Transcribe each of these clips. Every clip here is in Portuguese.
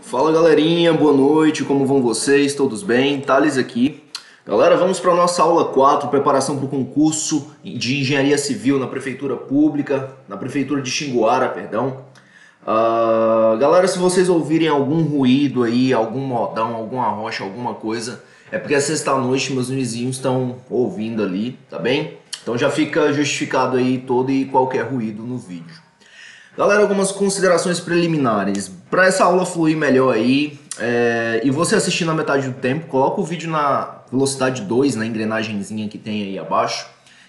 Fala galerinha, boa noite, como vão vocês? Todos bem? Thales aqui. Galera, vamos para a nossa aula 4, preparação para o concurso de Engenharia Civil na Prefeitura Pública, na Prefeitura de Xinguara, perdão. Galera, se vocês ouvirem algum ruído aí, algum modão, alguma rocha, alguma coisa, é porque é sexta-noite, meus vizinhos estão ouvindo ali, tá bem? Então já fica justificado aí todo e qualquer ruído no vídeo. Galera, algumas considerações preliminares. Para essa aula fluir melhor aí, e você assistir na metade do tempo, coloca o vídeo na velocidade 2, na engrenagemzinha que tem aí abaixo,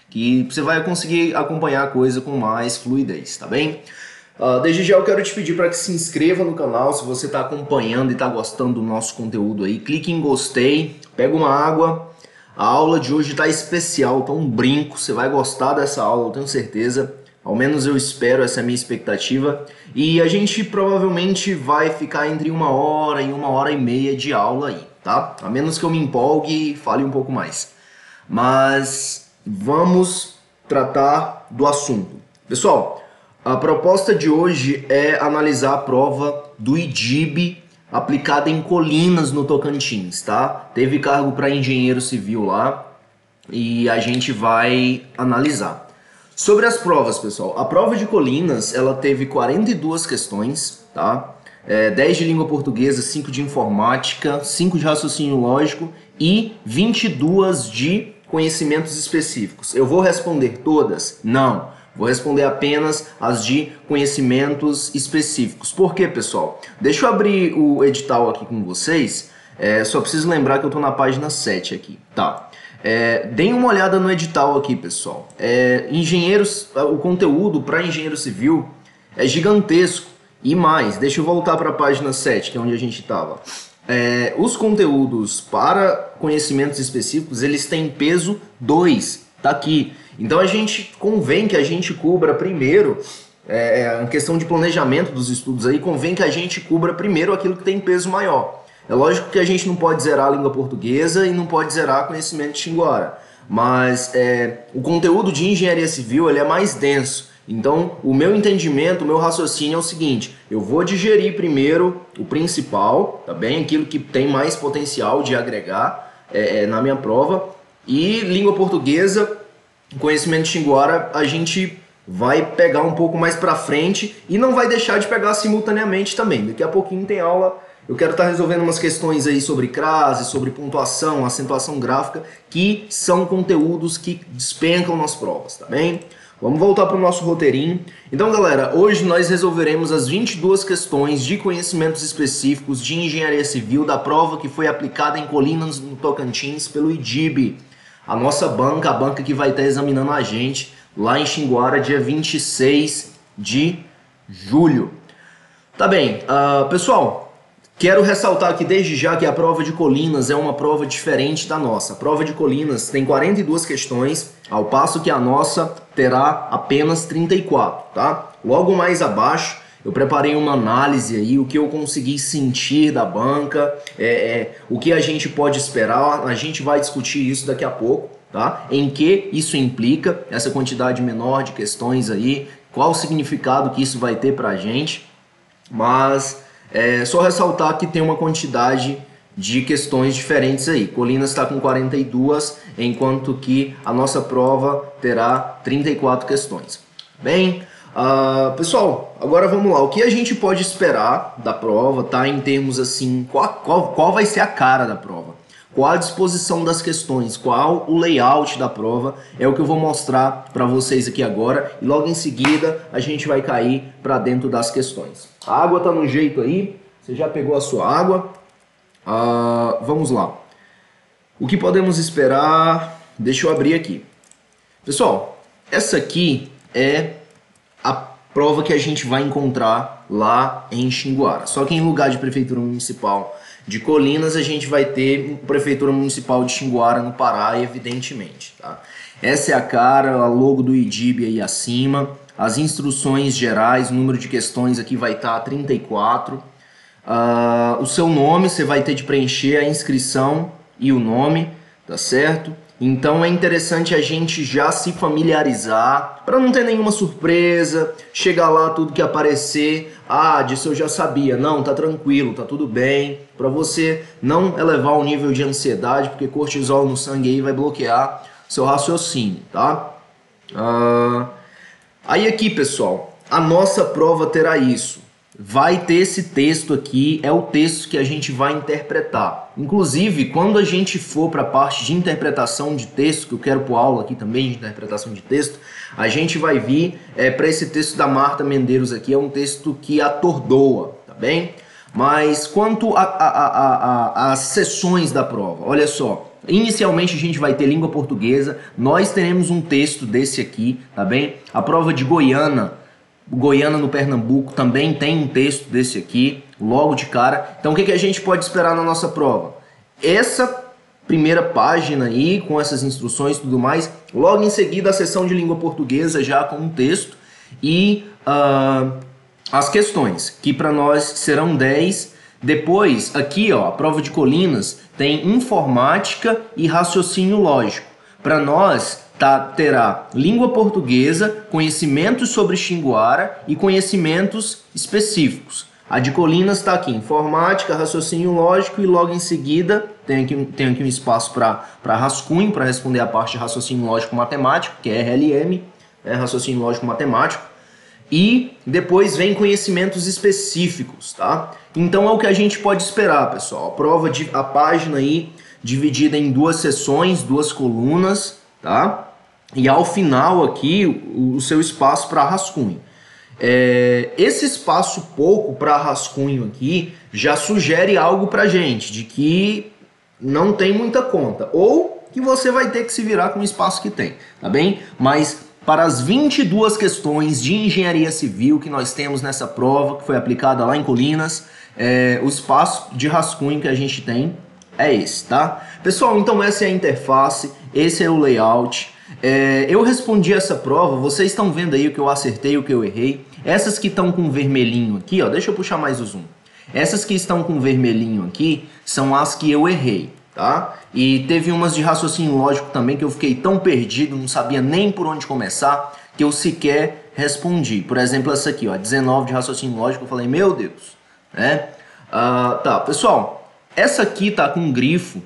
que você vai conseguir acompanhar a coisa com mais fluidez, tá bem? Desde já eu quero te pedir para que se inscreva no canal, se você está acompanhando e está gostando do nosso conteúdo aí, clique em gostei, pega uma água. A aula de hoje está especial, tá um brinco, você vai gostar dessa aula, eu tenho certeza. Ao menos eu espero, essa é a minha expectativa. E a gente provavelmente vai ficar entre 1 hora e 1 hora e meia de aula aí, tá? A menos que eu me empolgue e fale um pouco mais. Mas vamos tratar do assunto. Pessoal, a proposta de hoje é analisar a prova do IDIB aplicada em Colinas, no Tocantins, tá? Teve cargo para engenheiro civil lá e a gente vai analisar. Sobre as provas, pessoal, a prova de Colinas, ela teve 42 questões, tá? 10 de língua portuguesa, 5 de informática, 5 de raciocínio lógico e 22 de conhecimentos específicos. Eu vou responder todas? Não. Vou responder apenas as de conhecimentos específicos. Por quê, pessoal? Deixa eu abrir o edital aqui com vocês. Só preciso lembrar que eu estou na página 7 aqui, tá? Deem uma olhada no edital aqui, pessoal. O conteúdo para engenheiro civil é gigantesco. E mais, deixa eu voltar para a página 7, que é onde a gente estava. Os conteúdos para conhecimentos específicos, eles têm peso 2, tá aqui. Então convém que a gente cubra primeiro, a questão de planejamento dos estudos aí, convém que a gente cubra primeiro aquilo que tem peso maior. É lógico que a gente não pode zerar a língua portuguesa e não pode zerar conhecimento de Xinguara, mas o conteúdo de engenharia civil ele é mais denso. Então, o meu entendimento, o meu raciocínio é o seguinte: eu vou digerir primeiro o principal, tá bem? Aquilo que tem mais potencial de agregar na minha prova, e língua portuguesa, conhecimento de Xinguara, a gente vai pegar um pouco mais pra frente e não vai deixar de pegar simultaneamente também. Daqui a pouquinho tem aula. Eu quero estar resolvendo umas questões aí sobre crase, sobre pontuação, acentuação gráfica, que são conteúdos que despencam nas provas, tá bem? Vamos voltar para o nosso roteirinho. Então, galera, hoje nós resolveremos as 22 questões de conhecimentos específicos de engenharia civil da prova que foi aplicada em Colinas, no Tocantins, pelo IDIB. A nossa banca, a banca que vai estar examinando a gente lá em Xinguara, dia 26 de julho. Tá bem, pessoal... Quero ressaltar aqui desde já que a prova de Colinas é uma prova diferente da nossa. A prova de Colinas tem 42 questões, ao passo que a nossa terá apenas 34, tá? Logo mais abaixo eu preparei uma análise aí, o que eu consegui sentir da banca, o que a gente pode esperar, a gente vai discutir isso daqui a pouco, tá? Em que isso implica, essa quantidade menor de questões aí, qual o significado que isso vai ter pra gente, mas... só ressaltar que tem uma quantidade de questões diferentes aí. Colinas está com 42, enquanto que a nossa prova terá 34 questões. Bem, pessoal, agora vamos lá. O que a gente pode esperar da prova, tá? Em termos assim, qual vai ser a cara da prova? Qual a disposição das questões? Qual o layout da prova? É o que eu vou mostrar para vocês aqui agora. E logo em seguida a gente vai cair para dentro das questões. A água tá no jeito aí. Você já pegou a sua água? Vamos lá. O que podemos esperar? Deixa eu abrir aqui. Pessoal, essa aqui é a prova que a gente vai encontrar lá em Xinguara. Só que em lugar de prefeitura municipal de Colinas, a gente vai ter Prefeitura Municipal de Xinguara, no Pará, evidentemente, tá? Essa é a cara, a logo do IDIB aí acima, as instruções gerais, o número de questões aqui vai estar 34. O seu nome, você vai ter de preencher a inscrição e o nome, tá certo? Então é interessante a gente já se familiarizar para não ter nenhuma surpresa, chegar lá tudo que aparecer, disso eu já sabia, não, tá tranquilo, tá tudo bem, para você não elevar o nível de ansiedade, porque cortisol no sangue aí vai bloquear seu raciocínio, tá? Aí aqui, pessoal, a nossa prova terá isso. Vai ter esse texto aqui, é o texto que a gente vai interpretar. Inclusive, quando a gente for para a parte de interpretação de texto, que eu quero pôr aula aqui também de interpretação de texto, a gente vai vir para esse texto da Marta Medeiros aqui, é um texto que atordoa, tá bem? Mas quanto às sessões da prova, olha só. Inicialmente a gente vai ter língua portuguesa, nós teremos um texto desse aqui, tá bem? A prova de Goiânia no Pernambuco também tem um texto desse aqui, logo de cara. Então o que a gente pode esperar na nossa prova? Essa primeira página aí, com essas instruções e tudo mais, logo em seguida a sessão de língua portuguesa já com um texto e as questões, que para nós serão 10. Depois, aqui ó, a prova de Colinas tem informática e raciocínio lógico. Para nós, terá língua portuguesa, conhecimentos sobre Xinguara e conhecimentos específicos. A de Colinas está aqui, informática, raciocínio lógico e logo em seguida tem aqui um espaço para rascunho, para responder a parte de raciocínio lógico matemático, que é RLM, raciocínio lógico matemático. E depois vem conhecimentos específicos, tá? Então é o que a gente pode esperar, pessoal. A página aí dividida em 2 sessões, 2 colunas, tá? E ao final aqui o seu espaço para rascunho. Esse espaço pouco para rascunho aqui já sugere algo pra gente, de que não tem muita conta, ou que você vai ter que se virar com o espaço que tem, tá bem? Mas para as 22 questões de engenharia civil que nós temos nessa prova, que foi aplicada lá em Colinas, o espaço de rascunho que a gente tem é esse, tá? Pessoal, então essa é a interface, esse é o layout. Eu respondi essa prova, vocês estão vendo aí o que eu acertei, o que eu errei. Essas que estão com vermelhinho aqui, ó, deixa eu puxar mais o zoom. Essas que estão com vermelhinho aqui são as que eu errei, tá? E teve umas de raciocínio lógico também que eu fiquei tão perdido, não sabia nem por onde começar, que eu sequer respondi. Por exemplo, essa aqui, ó, 19 de raciocínio lógico, eu falei, meu Deus, né? Tá, pessoal, essa aqui tá com um grifo,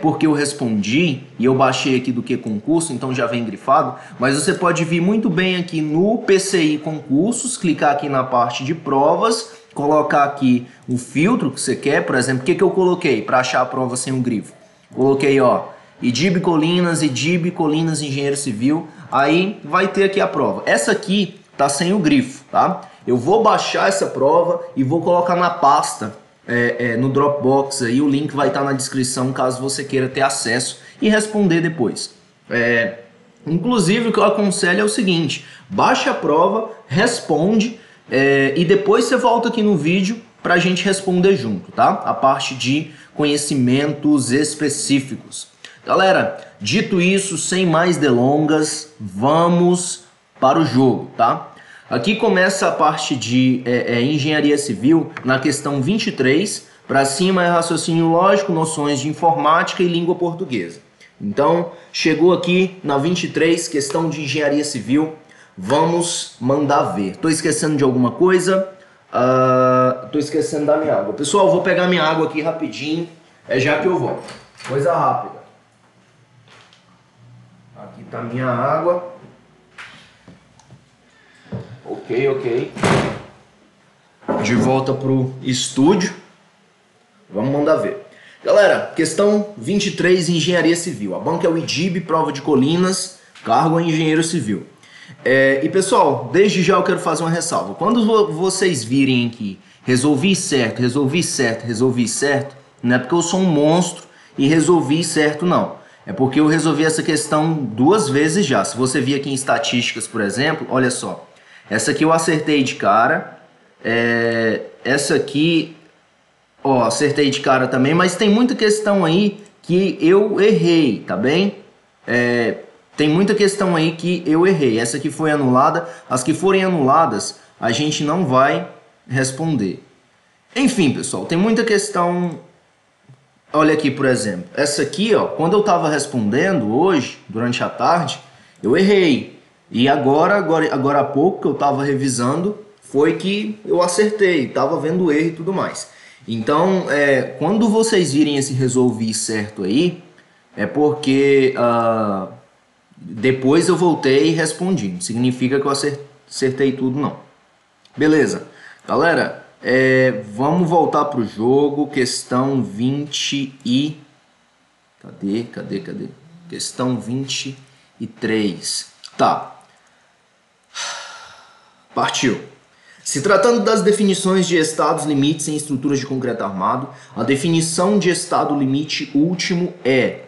porque eu respondi e eu baixei aqui do que concurso, então já vem grifado, mas você pode vir muito bem aqui no PCI concursos, clicar aqui na parte de provas, colocar aqui o filtro que você quer. Por exemplo, o que eu coloquei para achar a prova sem um grifo? Coloquei, ó, IDIB Colinas Engenheiro Civil, aí vai ter aqui a prova. Essa aqui tá sem o grifo, tá? Eu vou baixar essa prova e vou colocar na pasta no Dropbox, aí o link vai estar na descrição caso você queira ter acesso e responder depois. Inclusive o que eu aconselho é o seguinte, baixa a prova, responde e depois você volta aqui no vídeo para a gente responder junto, tá? A parte de conhecimentos específicos. Galera, dito isso, sem mais delongas, vamos para o jogo, tá? Aqui começa a parte de engenharia civil na questão 23, para cima é raciocínio lógico, noções de informática e língua portuguesa. Então, chegou aqui na 23, questão de engenharia civil, vamos mandar ver. Tô esquecendo de alguma coisa? Tô esquecendo da minha água. Pessoal, vou pegar minha água aqui rapidinho, já que eu volto. Coisa rápida. Aqui tá minha água. Ok. De volta pro estúdio. Vamos mandar ver. Galera, questão 23, engenharia civil. A banca é o IDIB, prova de Colinas, cargo é engenheiro civil. E pessoal, desde já eu quero fazer uma ressalva. Quando vocês virem aqui, resolvi certo, não é porque eu sou um monstro e resolvi certo, não. É porque eu resolvi essa questão 2 vezes já. Se você vir aqui em estatísticas, por exemplo, olha só. Essa aqui eu acertei de cara. Essa aqui, ó, acertei de cara também. Mas tem muita questão aí que eu errei, tá bem? Tem muita questão aí que eu errei. Essa aqui foi anulada. As que forem anuladas, a gente não vai responder. Enfim, pessoal, tem muita questão Olha aqui, por exemplo, essa aqui, ó, quando eu estava respondendo hoje, durante a tarde, eu errei. E agora há pouco que eu estava revisando, foi que eu acertei, estava vendo o erro e tudo mais. Então, quando vocês virem esse resolvi certo aí, é porque depois eu voltei e respondi. Não significa que eu acertei tudo, não. Beleza. Galera, vamos voltar para o jogo. Questão 20 e... Cadê? Questão 23. Tá. Partiu. Se tratando das definições de estados limites em estruturas de concreto armado, a definição de estado limite último é...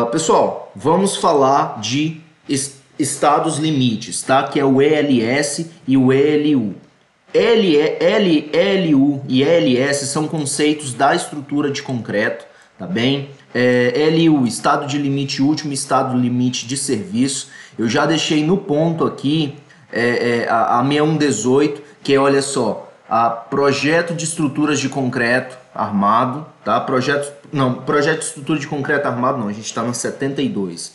pessoal, vamos falar de estados limites, tá? Que é o ELS e o ELU. LU e ELS são conceitos da estrutura de concreto, tá bem? LU, estado de limite último, estado limite de serviço. Eu já deixei no ponto aqui a 6118, que é, olha só, projeto de estruturas de concreto armado, tá? Projeto de estrutura de concreto armado não, a gente está no 72.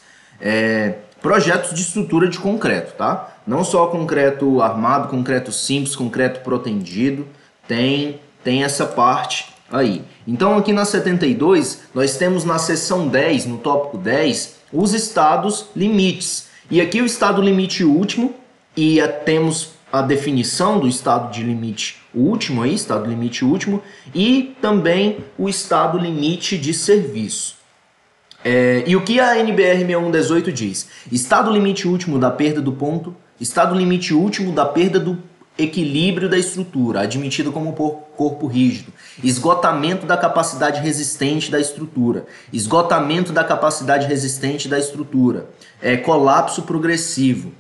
Projetos de estrutura de concreto, tá? Não só concreto armado, concreto simples, concreto protendido, tem essa parte aí. Então aqui na 72, nós temos na seção 10, no tópico 10, os estados limites. E aqui o estado limite último, e temos a definição do estado de limite último aí, estado limite último, e também o estado limite de serviço. E o que a NBR 6118 diz? Estado limite último da perda do ponto, estado limite último da perda do equilíbrio da estrutura, admitido como corpo rígido, esgotamento da capacidade resistente da estrutura, esgotamento da capacidade resistente da estrutura, colapso progressivo.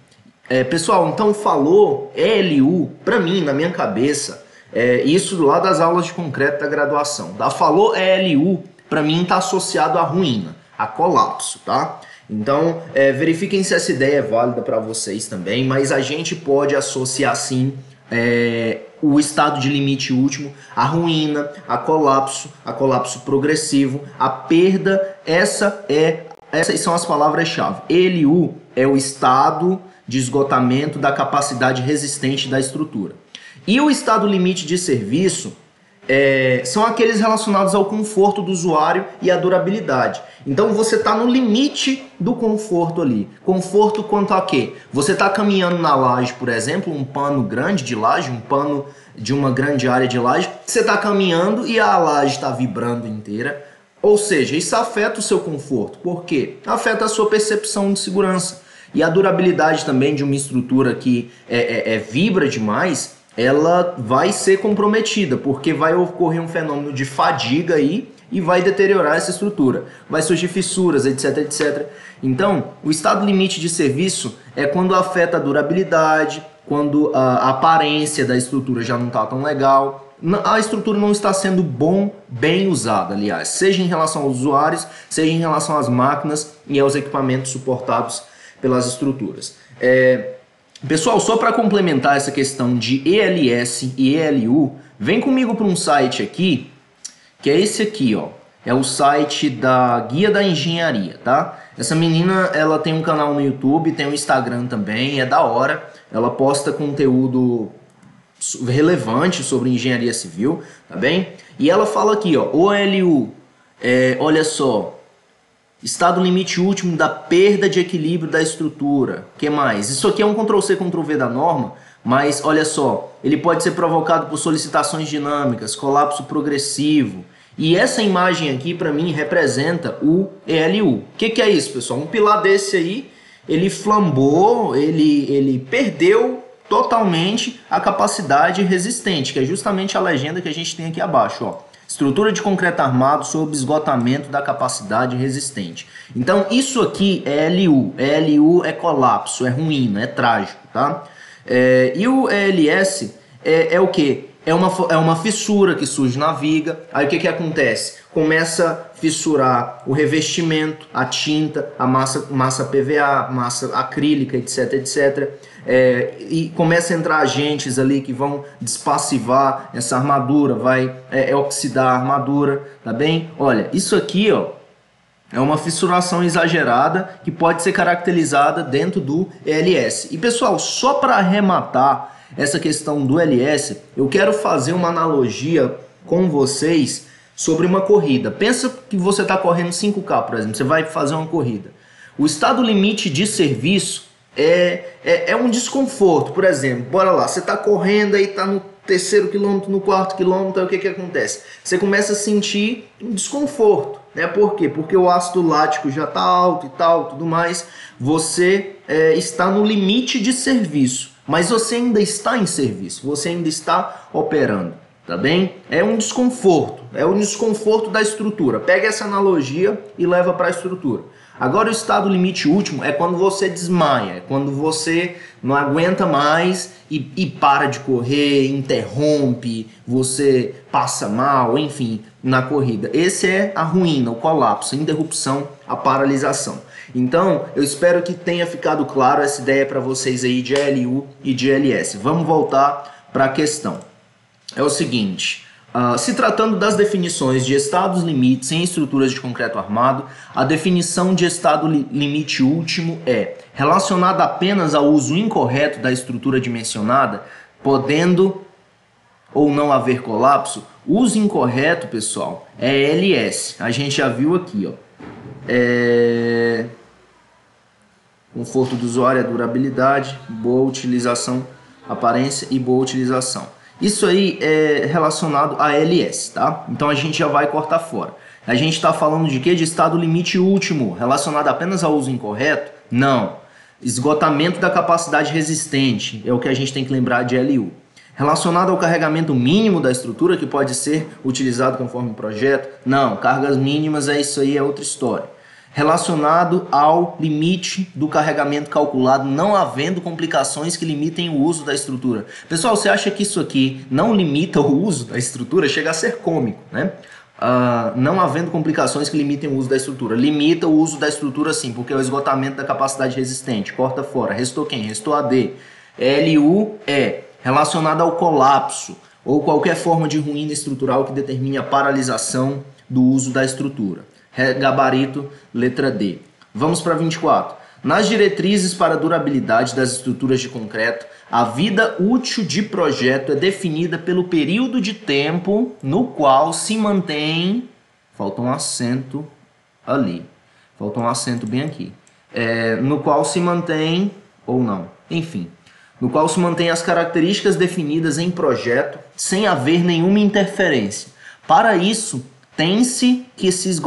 Pessoal, então falou ELU, para mim, na minha cabeça, isso lá das aulas de concreto da graduação, tá? Falou ELU, para mim está associado à ruína, a colapso, tá? Então, verifiquem se essa ideia é válida para vocês também, mas a gente pode associar sim o estado de limite último, a ruína, a colapso progressivo, a perda. Essas são as palavras-chave. ELU é o estado de esgotamento da capacidade resistente da estrutura. E o estado limite de serviço são aqueles relacionados ao conforto do usuário e à durabilidade. Então você está no limite do conforto ali. Conforto quanto a quê? Você está caminhando na laje, por exemplo, um pano grande de laje, um pano de uma grande área de laje, você está caminhando e a laje está vibrando inteira. Ou seja, isso afeta o seu conforto. Por quê? Afeta a sua percepção de segurança. E a durabilidade também de uma estrutura que vibra demais, ela vai ser comprometida, porque vai ocorrer um fenômeno de fadiga aí e vai deteriorar essa estrutura. Vai surgir fissuras, etc, etc. Então, o estado limite de serviço é quando afeta a durabilidade, quando a aparência da estrutura já não está tão legal, a estrutura não está sendo bem usada, aliás, seja em relação aos usuários, seja em relação às máquinas e aos equipamentos suportados pelas estruturas. Pessoal, só para complementar essa questão de ELS e ELU, vem comigo para um site aqui, que é esse aqui, ó. É o site da Guia da Engenharia, tá? Essa menina, ela tem um canal no YouTube, tem um Instagram também, é da hora. Ela posta conteúdo relevante sobre engenharia civil, tá bem? E ela fala aqui, ó, OLU, olha só, estado limite último da perda de equilíbrio da estrutura. O que mais? Isso aqui é um Ctrl+C, Ctrl+V da norma, mas olha só, ele pode ser provocado por solicitações dinâmicas, colapso progressivo. E essa imagem aqui, para mim, representa o ELU. O que é isso, pessoal? Um pilar desse aí, ele flambou, ele perdeu totalmente a capacidade resistente, que é justamente a legenda que a gente tem aqui abaixo, ó. Estrutura de concreto armado sob esgotamento da capacidade resistente. Então, isso aqui é LU. LU é colapso, é ruína, é trágico, tá? E o ELS é o quê? é uma fissura que surge na viga. Aí o que acontece? Começa a fissurar o revestimento, a tinta, a massa PVA, massa acrílica, etc, etc. E começa a entrar agentes ali que vão despassivar essa armadura, vai oxidar a armadura, tá bem? Olha, isso aqui, ó, é uma fissuração exagerada que pode ser caracterizada dentro do LS. E pessoal, só para arrematar essa questão do LS, eu quero fazer uma analogia com vocês sobre uma corrida. Pensa que você está correndo 5K, por exemplo, você vai fazer uma corrida. O estado limite de serviço é um desconforto. Por exemplo, bora lá, você está correndo aí, está no terceiro quilômetro, no quarto quilômetro, aí o que acontece? Você começa a sentir um desconforto, né? Por quê? Porque o ácido lático já está alto e tal, tudo mais. Você está no limite de serviço, mas você ainda está em serviço, você ainda está operando, tá bem? É um desconforto da estrutura. Pega essa analogia e leva para a estrutura. Agora o estado limite último é quando você desmaia, é quando você não aguenta mais e para de correr, interrompe, você passa mal, enfim, na corrida. Esse é a ruína, o colapso, a interrupção, a paralisação. Então, eu espero que tenha ficado claro essa ideia para vocês aí de LU e de LS. Vamos voltar para a questão. É o seguinte... se tratando das definições de estados limites em estruturas de concreto armado, a definição de estado limite último é relacionada apenas ao uso incorreto da estrutura dimensionada, podendo ou não haver colapso. Uso incorreto, pessoal, é LS. A gente já viu aqui, ó. Conforto do usuário, durabilidade, boa utilização, aparência e boa utilização. Isso aí é relacionado a LS, tá? Então a gente já vai cortar fora. A gente está falando de quê? De estado limite último, relacionado apenas ao uso incorreto? Não. Esgotamento da capacidade resistente é o que a gente tem que lembrar de LU. Relacionado ao carregamento mínimo da estrutura, que pode ser utilizado conforme o projeto? Não. Cargas mínimas, isso aí é outra história. Relacionado ao limite do carregamento calculado, não havendo complicações que limitem o uso da estrutura. Pessoal, você acha que isso aqui não limita o uso da estrutura? Chega a ser cômico, né? Não havendo complicações que limitem o uso da estrutura. Limita o uso da estrutura sim, porque é o esgotamento da capacidade resistente. Corta fora. Restou quem? Restou AD. LU é relacionado ao colapso ou qualquer forma de ruína estrutural que determine a paralisação do uso da estrutura. Gabarito, letra D. Vamos para 24. Nas diretrizes para a durabilidade das estruturas de concreto, a vida útil de projeto é definida pelo período de tempo no qual se mantém... Falta um acento ali. Falta um acento bem aqui. No qual se mantém... Ou não. Enfim. No qual se mantém as características definidas em projeto sem haver nenhuma interferência. Para isso... tem que se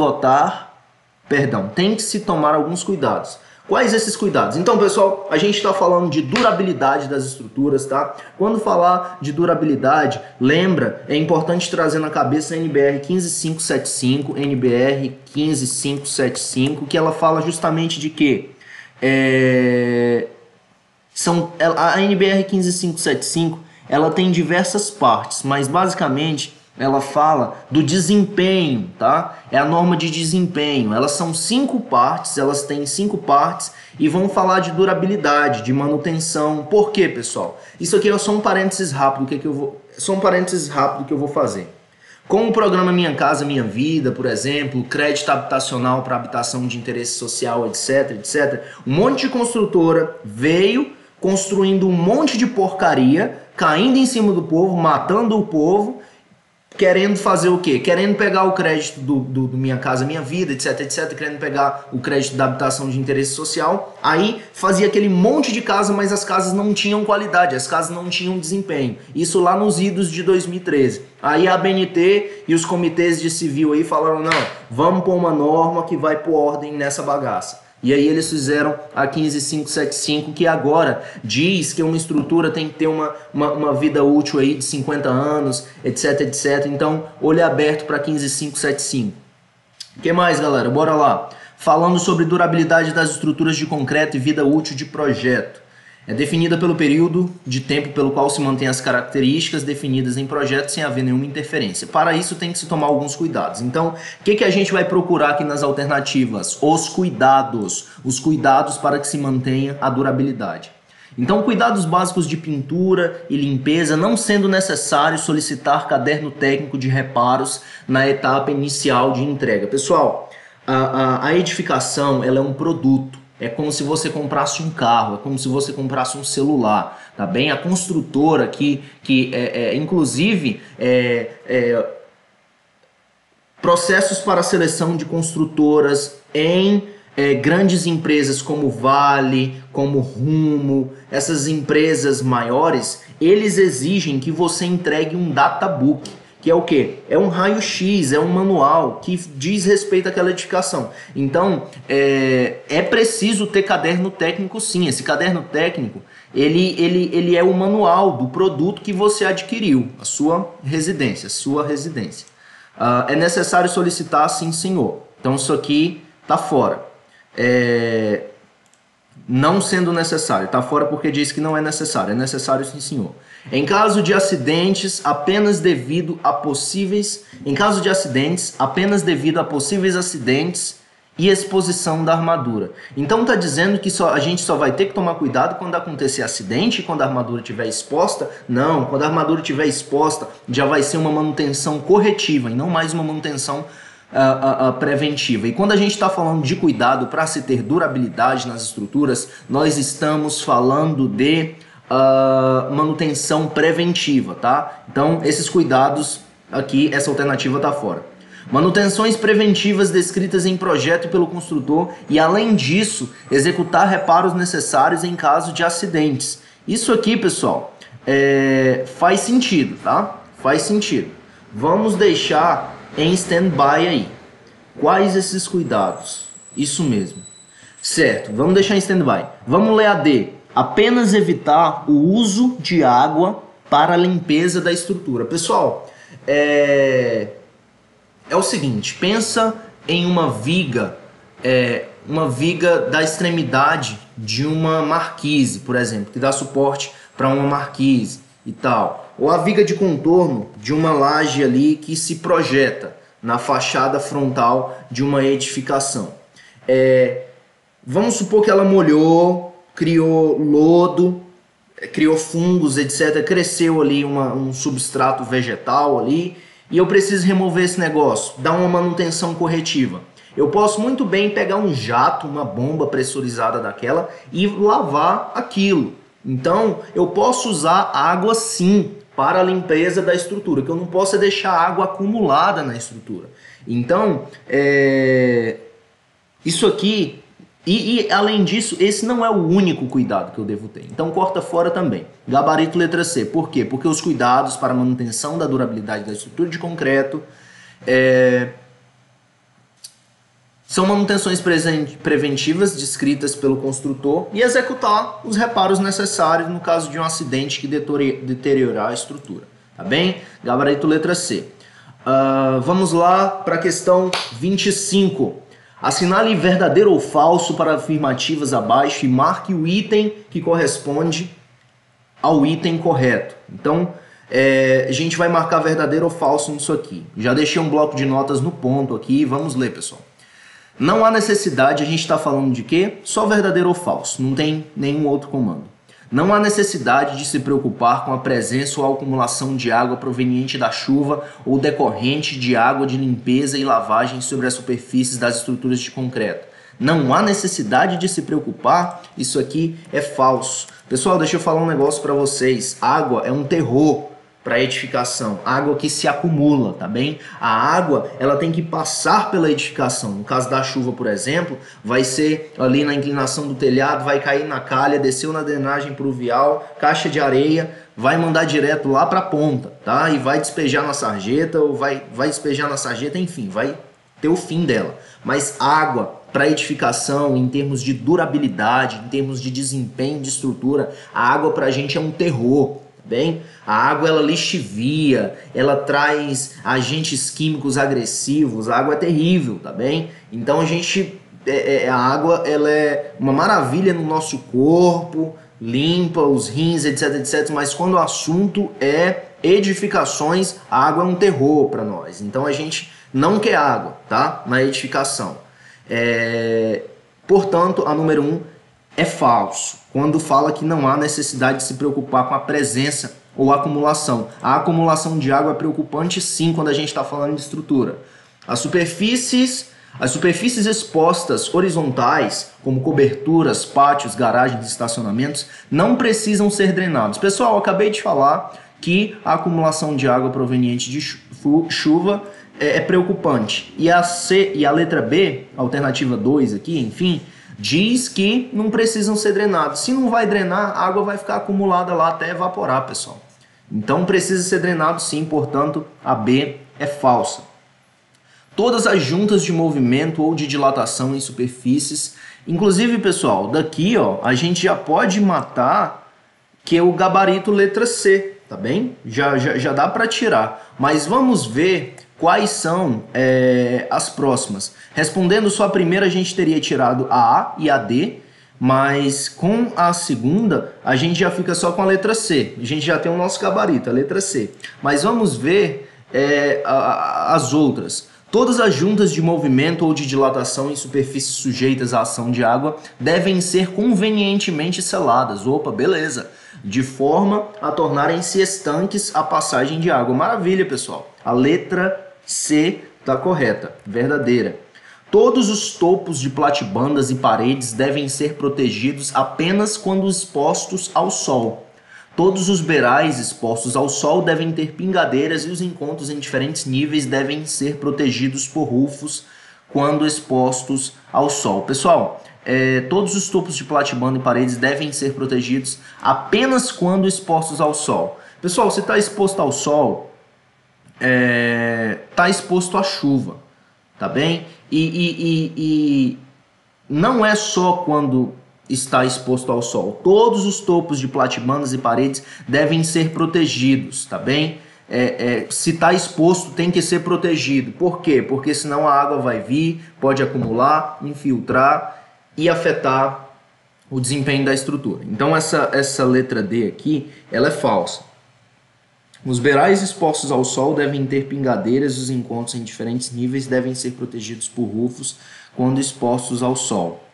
tomar alguns cuidados. Quais esses cuidados? Então, pessoal, a gente está falando de durabilidade das estruturas, tá? Quando falar de durabilidade, lembra, é importante trazer na cabeça a NBR 15575, NBR 15575, que ela fala justamente de quê? A NBR 15575, ela tem diversas partes, mas basicamente... ela fala do desempenho, tá? É a norma de desempenho. Elas são 5 partes, elas têm 5 partes e vão falar de durabilidade, de manutenção. Por quê, pessoal? Isso aqui é só um parênteses rápido que eu vou fazer. Com o programa Minha Casa Minha Vida, por exemplo, crédito habitacional para habitação de interesse social, etc, etc, um monte de construtora veio construindo um monte de porcaria, caindo em cima do povo, matando o povo, querendo fazer o quê? Querendo pegar o crédito do Minha Casa Minha Vida, etc, etc, querendo pegar o crédito da habitação de interesse social. Aí fazia aquele monte de casa, mas as casas não tinham qualidade, as casas não tinham desempenho. Isso lá nos idos de 2013. Aí a ABNT e os comitês de civil aí falaram, não, vamos pôr uma norma que vai pôr ordem nessa bagaça. E aí eles fizeram a 15575, que agora diz que uma estrutura tem que ter uma vida útil aí de 50 anos, etc, etc. Então, olho aberto para 15575. O que mais, galera? Bora lá. Falando sobre durabilidade das estruturas de concreto e vida útil de projeto. É definida pelo período de tempo pelo qual se mantém as características definidas em projeto sem haver nenhuma interferência. Para isso tem que se tomar alguns cuidados. Então, o que a gente vai procurar aqui nas alternativas? Os cuidados para que se mantenha a durabilidade. Então, cuidados básicos de pintura e limpeza, não sendo necessário solicitar caderno técnico de reparos na etapa inicial de entrega. Pessoal, a edificação ela é um produto. É como se você comprasse um carro, é como se você comprasse um celular, tá bem? A construtora inclusive, processos para seleção de construtoras em grandes empresas como Vale, como Rumo, essas empresas maiores, eles exigem que você entregue um databook. Que é o quê? É um raio-x, é um manual que diz respeito àquela edificação. Então, é preciso ter caderno técnico sim.Esse caderno técnico, ele é o manual do produto que você adquiriu, a sua residência. É necessário solicitar, sim senhor. Então, isso aqui está fora. Não sendo necessário, está fora porque diz que não é necessário sim senhor. Em caso de acidentes, apenas devido a possíveis acidentes e exposição da armadura. Então está dizendo que a gente só vai ter que tomar cuidado quando acontecer acidente, quando a armadura estiver exposta? Não, quando a armadura estiver exposta, já vai ser uma manutenção corretiva e não mais uma manutenção preventiva. E quando a gente está falando de cuidado para se ter durabilidade nas estruturas, nós estamos falando de manutenção preventiva, tá? Então, esses cuidados aqui, essa alternativa está fora. Manutenções preventivas descritas em projeto pelo construtor e, além disso, executar reparos necessários em caso de acidentes. Isso aqui, pessoal, faz sentido, tá? Faz sentido. Vamos deixar em stand-by aí. Quais esses cuidados? Isso mesmo. Certo, vamos deixar em stand-by. Vamos ler a D. Apenas evitar o uso de água para a limpeza da estrutura. Pessoal, é o seguinte, pensa em uma viga da extremidade de uma marquise, por exemplo, que dá suporte para uma marquise e tal. Ou a viga de contorno de uma laje ali que se projeta na fachada frontal de uma edificação. Vamos supor que ela molhou, criou lodo, criou fungos, etc. Cresceu ali um substrato vegetal ali e eu preciso remover esse negócio, dar uma manutenção corretiva. Eu posso muito bem pegar um jato, uma bomba pressurizada daquela e lavar aquilo. Então, eu posso usar água sim para a limpeza da estrutura, que eu não posso deixar água acumulada na estrutura. Então, isso aqui... E além disso, esse não é o único cuidado que eu devo ter. Então corta fora também. Gabarito letra C. Por quê? Porque os cuidados para a manutenção da durabilidade da estrutura de concreto são manutenções preventivas descritas pelo construtor e executar os reparos necessários no caso de um acidente que deteriorar a estrutura. Tá bem? Gabarito letra C. Vamos lá para a questão 25. Assinale verdadeiro ou falso para afirmativas abaixo e marque o item que corresponde ao item correto. Então, a gente vai marcar verdadeiro ou falso nisso aqui. Já deixei um bloco de notas no ponto aqui. Vamos ler, pessoal. Não há necessidade, a gente está falando de quê? Só verdadeiro ou falso, não tem nenhum outro comando. Não há necessidade de se preocupar com a presença ou a acumulação de água proveniente da chuva ou decorrente de água de limpeza e lavagem sobre as superfícies das estruturas de concreto. Não há necessidade de se preocupar, isso aqui é falso. Pessoal, deixa eu falar um negócio para vocês. Água é um terror para edificação, água que se acumula, tá bem? A água, ela tem que passar pela edificação. No caso da chuva, por exemplo, vai ser ali na inclinação do telhado, vai cair na calha, desceu na drenagem pluvial, caixa de areia, vai mandar direto lá para a ponta, tá? E vai despejar na sarjeta, ou vai despejar na sarjeta, enfim, vai ter o fim dela. Mas água para edificação, em termos de durabilidade, em termos de desempenho de estrutura, a água para a gente é um terror. Bem, a água ela lixivia, ela traz agentes químicos agressivos, a água é terrível, tá bem? Então a água ela é uma maravilha no nosso corpo, limpa os rins, etc, etc. Mas quando o assunto é edificações, a água é um terror para nós. Então a gente não quer água, tá? Na edificação. Portanto, a número 1 é falso, quando fala que não há necessidade de se preocupar com a presença ou acumulação. A acumulação de água é preocupante sim quando a gente está falando de estrutura. As superfícies expostas horizontais, como coberturas, pátios, garagens e estacionamentos, não precisam ser drenados. Pessoal, eu acabei de falar que a acumulação de água proveniente de chuva é preocupante. E a letra B, alternativa 2 aqui, enfim, diz que não precisam ser drenados. Se não vai drenar, a água vai ficar acumulada lá até evaporar, pessoal. Então precisa ser drenado sim, portanto a B é falsa. Todas as juntas de movimento ou de dilatação em superfícies, inclusive, pessoal, daqui ó, a gente já pode matar que é o gabarito letra C, tá bem? Já dá para tirar, mas vamos ver quais são as próximas. Respondendo só a primeira, a gente teria tirado a A e a D, mas com a segunda, a gente já fica só com a letra C. A gente já tem o nosso gabarito, a letra C. Mas vamos ver as outras. Todas as juntas de movimento ou de dilatação em superfícies sujeitas à ação de água devem ser convenientemente seladas. Opa, beleza. De forma a tornarem-se estanques à passagem de água. Maravilha, pessoal. A letra C está correta, verdadeira. Todos os topos de platibandas e paredes devem ser protegidos apenas quando expostos ao sol. Todos os beirais expostos ao sol devem ter pingadeiras e os encontros em diferentes níveis devem ser protegidos por rufos quando expostos ao sol. Pessoal, todos os topos de platibanda e paredes devem ser protegidos apenas quando expostos ao sol. Pessoal, se está exposto ao sol, está exposto à chuva, tá bem? E não é só quando está exposto ao sol. Todos os topos de platibandas e paredes devem ser protegidos, tá bem? Se está exposto, tem que ser protegido. Por quê? Porque senão a água vai vir, pode acumular, infiltrar e afetar o desempenho da estrutura. Então essa letra D aqui, ela é falsa. Os beirais expostos ao sol devem ter pingadeiras e os encontros em diferentes níveis devem ser protegidos por rufos quando expostos ao sol.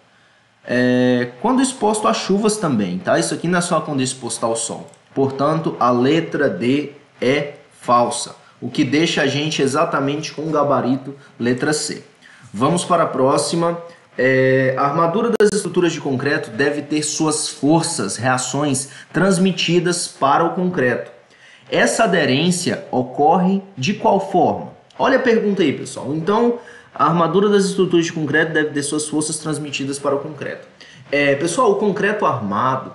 Quando exposto a chuvas também, tá? Isso aqui não é só quando exposto ao sol. Portanto, a letra D é falsa, o que deixa a gente exatamente com o gabarito letra C. Vamos para a próxima. A armadura das estruturas de concreto deve ter suas forças, reações transmitidas para o concreto. Essa aderência ocorre de qual forma? Olha a pergunta aí, pessoal. Então, a armadura das estruturas de concreto deve ter suas forças transmitidas para o concreto. Pessoal, o concreto armado,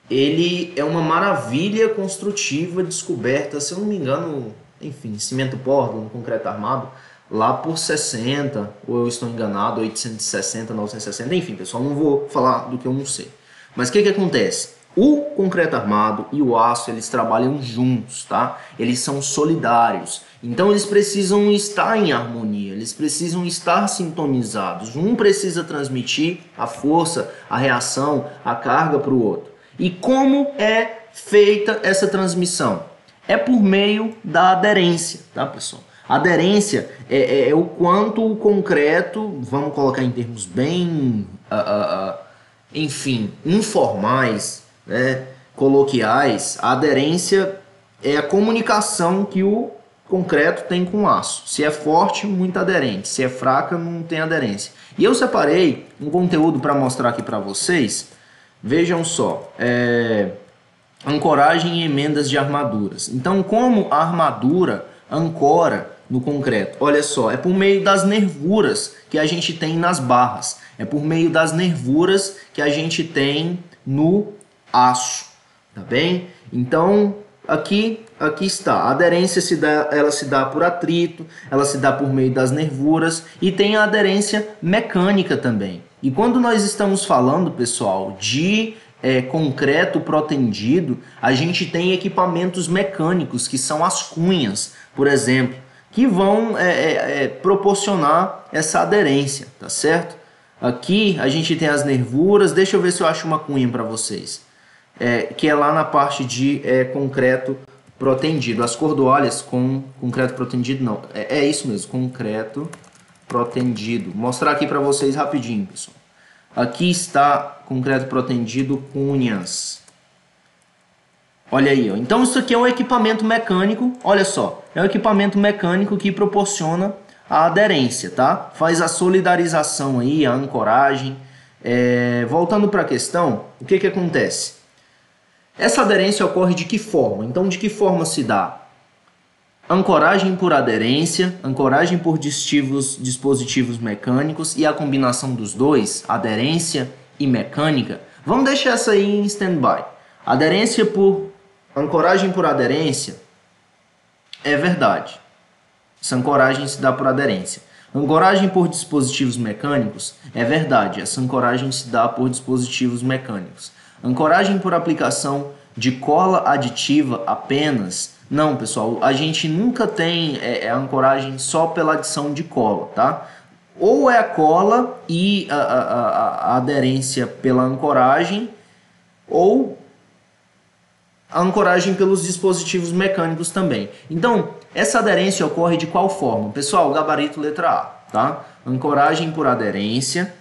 ele é uma maravilha construtiva descoberta, se eu não me engano, enfim, cimento Portland, concreto armado, lá por 60, ou eu estou enganado, 860, 960, enfim, pessoal, não vou falar do que eu não sei. Mas o que acontece? O concreto armado e o aço, eles trabalham juntos, tá? Eles são solidários. Então eles precisam estar em harmonia, eles precisam estar sintonizados. Um precisa transmitir a força, a reação, a carga para o outro. E como é feita essa transmissão? É por meio da aderência, tá, pessoal? A aderência é o quanto o concreto, vamos colocar em termos bem, enfim, informais, né, coloquiais. A aderência é a comunicação que o concreto tem com o aço. Se é forte, muito aderente. Se é fraca, não tem aderência. E eu separei um conteúdo para mostrar aqui para vocês. Vejam só. Ancoragem e emendas de armaduras. Então, como a armadura ancora no concreto? Olha só, é por meio das nervuras que a gente tem nas barras. É por meio das nervuras que a gente tem no aço. Tá bem? Então, aqui está. A aderência ela se dá por atrito, ela se dá por meio das nervuras e tem a aderência mecânica também. E quando nós estamos falando, pessoal, de concreto protendido, a gente tem equipamentos mecânicos, que são as cunhas, por exemplo, que vão proporcionar essa aderência, tá certo? Aqui a gente tem as nervuras. Deixa eu ver se eu acho uma cunha para vocês. que é lá na parte de concreto protendido. As cordoalhas com concreto protendido, não. É isso mesmo, concreto protendido. Vou mostrar aqui para vocês rapidinho, pessoal. Aqui está concreto protendido cunhas. Olha aí, ó. Então isso aqui é um equipamento mecânico, olha só. É um equipamento mecânico que proporciona a aderência, tá? Faz a solidarização aí, a ancoragem. Voltando para a questão, o que acontece? Essa aderência ocorre de que forma? Então, de que forma se dá? Ancoragem por aderência, ancoragem por dispositivos mecânicos e a combinação dos dois, aderência e mecânica. Vamos deixar essa aí em stand-by. Ancoragem por aderência é verdade. Essa ancoragem se dá por aderência. Ancoragem por dispositivos mecânicos é verdade. Essa ancoragem se dá por dispositivos mecânicos. Ancoragem por aplicação de cola aditiva apenas. Não, pessoal, a gente nunca tem ancoragem só pela adição de cola, tá? Ou é a cola e a aderência pela ancoragem, ou a ancoragem pelos dispositivos mecânicos também. Então, essa aderência ocorre de qual forma? Pessoal, gabarito letra A, tá? Ancoragem por aderência,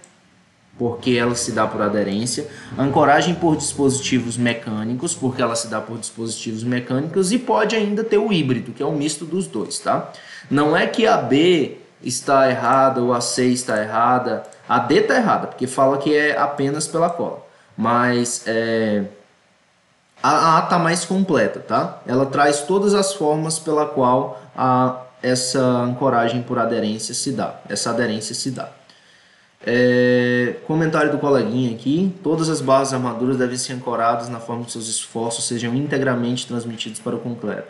porque ela se dá por aderência, ancoragem por dispositivos mecânicos, porque ela se dá por dispositivos mecânicos, e pode ainda ter o híbrido, que é um misto dos dois, tá? Não é que a B está errada ou a C está errada, a D está errada, porque fala que é apenas pela cola, mas a A está mais completa, tá? Ela traz todas as formas pela qual essa ancoragem por aderência se dá, essa aderência se dá. Comentário do coleguinha aqui: todas as barras armaduras devem ser ancoradas na forma que seus esforços sejam integralmente transmitidos para o concreto.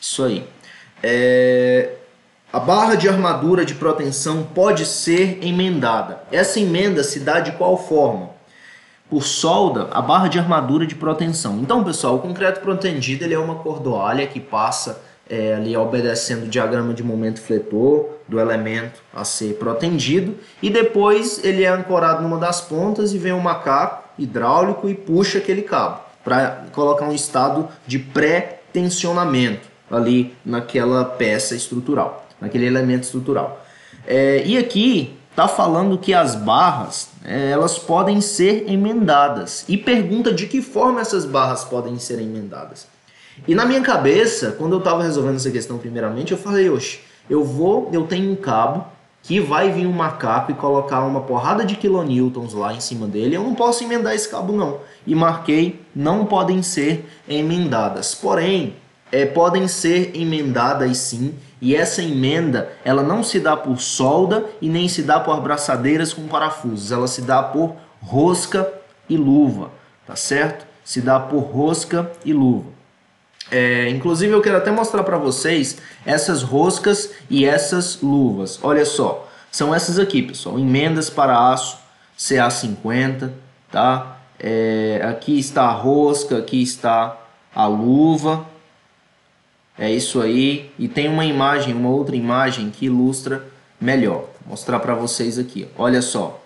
Isso aí. A barra de armadura de proteção pode ser emendada. Essa emenda se dá de qual forma? Por solda, a barra de armadura de proteção. Então, pessoal, o concreto protendido ele é uma cordoalha que passa ali obedecendo o diagrama de momento fletor do elemento a ser protendido, e depois ele é ancorado numa das pontas e vem um macaco hidráulico e puxa aquele cabo para colocar um estado de pré-tensionamento ali naquela peça estrutural, naquele elemento estrutural. E aqui está falando que as barras elas podem ser emendadas, e pergunta de que forma essas barras podem ser emendadas. E na minha cabeça, quando eu estava resolvendo essa questão primeiramente, eu falei, oxe, eu tenho um cabo que vai vir um macaco e colocar uma porrada de quilonewtons lá em cima dele, eu não posso emendar esse cabo não. E marquei, não podem ser emendadas. Porém, podem ser emendadas sim, e essa emenda, ela não se dá por solda e nem se dá por abraçadeiras com parafusos, ela se dá por rosca e luva, tá certo? Se dá por rosca e luva. Inclusive eu quero até mostrar para vocês essas roscas e essas luvas. Olha só, são essas aqui, pessoal, emendas para aço CA50, tá? Aqui está a rosca, aqui está a luva. É isso aí. E tem uma outra imagem que ilustra melhor. Vou mostrar para vocês aqui. Olha só,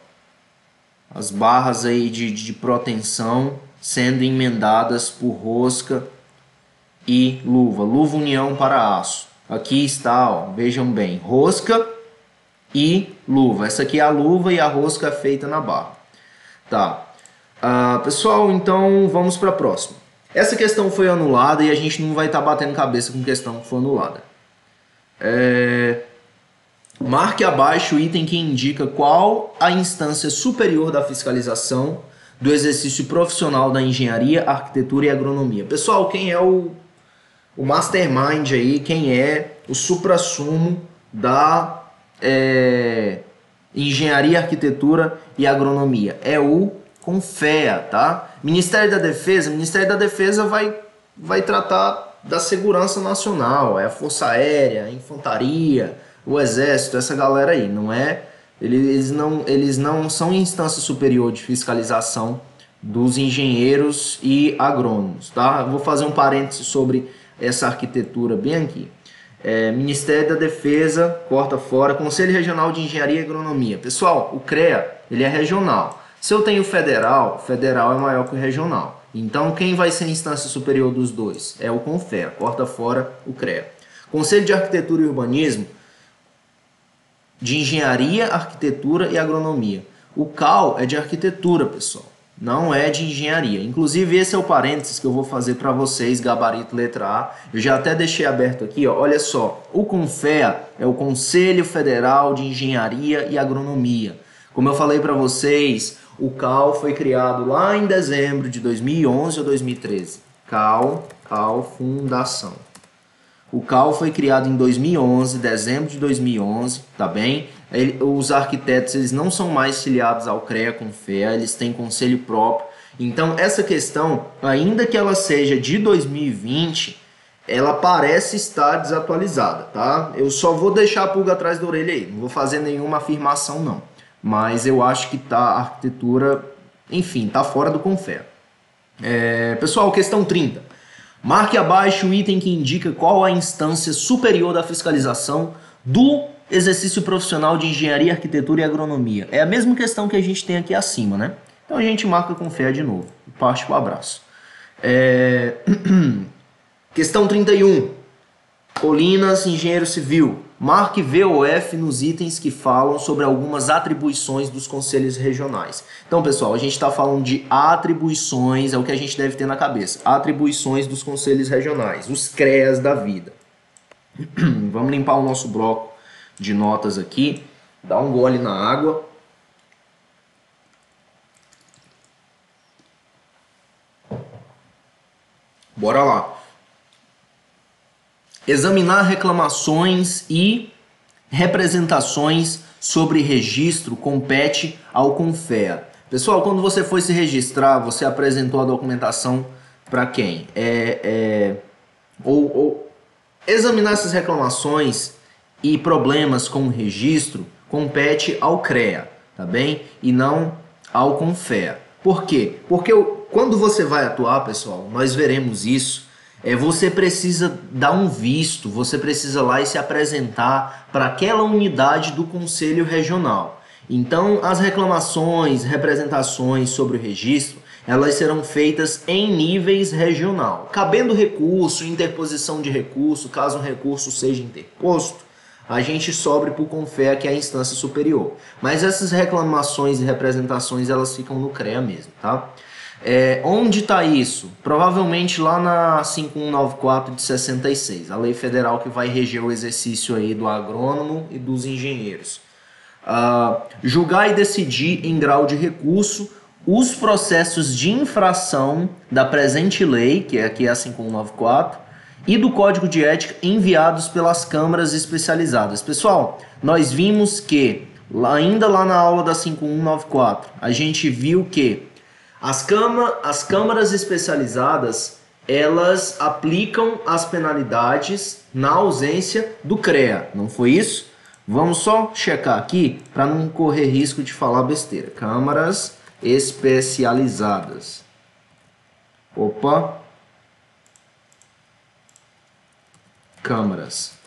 as barras aí de proteção sendo emendadas por rosca e luva, luva união para aço. Aqui está, ó, vejam bem, rosca e luva. Essa aqui é a luva e a rosca é feita na barra. Tá. Pessoal, então vamos para a próxima. Essa questão foi anulada e a gente não vai estar batendo cabeça com questão que foi anulada. Marque abaixo o item que indica qual a instância superior da fiscalização do exercício profissional da engenharia, arquitetura e agronomia. Pessoal, quem é o mastermind aí, quem é o suprassumo da engenharia, arquitetura e agronomia? É o CONFEA, tá? Ministério da Defesa vai tratar da segurança nacional, é a Força Aérea, a Infantaria, o Exército, essa galera aí, não é? Eles não são instância superior de fiscalização dos engenheiros e agrônomos, tá? Eu vou fazer um parêntese sobre essa arquitetura bem aqui. Ministério da Defesa, corta fora, Conselho Regional de Engenharia e Agronomia. Pessoal, o CREA, ele é regional. Se eu tenho federal, federal é maior que o regional. Então, quem vai ser a instância superior dos dois? É o CONFEA, corta fora o CREA. Conselho de Arquitetura e Urbanismo, de Engenharia, Arquitetura e Agronomia. O CAL é de Arquitetura, pessoal, não é de Engenharia. Inclusive, esse é o parênteses que eu vou fazer para vocês, gabarito letra A. Eu já até deixei aberto aqui, ó. Olha só, o CONFEA é o Conselho Federal de Engenharia e Agronomia. Como eu falei para vocês, o CAL foi criado lá em dezembro de 2011 ou 2013. CAL Fundação. O CAL foi criado em 2011, dezembro de 2011, tá bem? Os arquitetos, eles não são mais filiados ao CREA CONFEA, eles têm conselho próprio. Então, essa questão, ainda que ela seja de 2020, ela parece estar desatualizada, tá? Eu só vou deixar a pulga atrás da orelha aí, não vou fazer nenhuma afirmação não. Mas eu acho que a arquitetura, enfim, tá fora do CONFEA. Pessoal, questão 30. Marque abaixo o item que indica qual a instância superior da fiscalização do exercício profissional de engenharia, arquitetura e agronomia. É a mesma questão que a gente tem aqui acima, né? Então a gente marca CONFEA de novo. Parte para o abraço. Questão 31. Colinas, engenheiro civil. Marque V ou F nos itens que falam sobre algumas atribuições dos conselhos regionais. Então, pessoal, a gente está falando de atribuições, é o que a gente deve ter na cabeça. Atribuições dos conselhos regionais, os CREAs da vida. Vamos limpar o nosso bloco de notas aqui. Dá um gole na água. Bora lá. Examinar reclamações e representações sobre registro compete ao CONFEA. Pessoal, quando você foi se registrar, você apresentou a documentação para quem? Examinar essas reclamações e problemas com o registro compete ao CREA, tá bem? E não ao CONFEA. Por quê? Porque quando você vai atuar, pessoal, nós veremos isso. Você precisa dar um visto, você precisa lá e se apresentar para aquela unidade do Conselho Regional. Então, as reclamações, representações sobre o registro, elas serão feitas em níveis regional. Cabendo recurso, interposição de recurso, caso um recurso seja interposto, a gente sobe para o CONFEA, que é a instância superior. Mas essas reclamações e representações, elas ficam no CREA mesmo, tá? Onde está isso? Provavelmente lá na 5194 de 66, a lei federal que vai reger o exercício aí do agrônomo e dos engenheiros. Julgar e decidir em grau de recurso os processos de infração da presente lei, que aqui é a 5194, e do Código de Ética enviados pelas câmaras especializadas. Pessoal, nós vimos que, ainda lá na aula da 5194, a gente viu que as câmaras especializadas, elas aplicam as penalidades na ausência do CREA, não foi isso? Vamos só checar aqui para não correr risco de falar besteira. Câmaras especializadas. Opa. Câmaras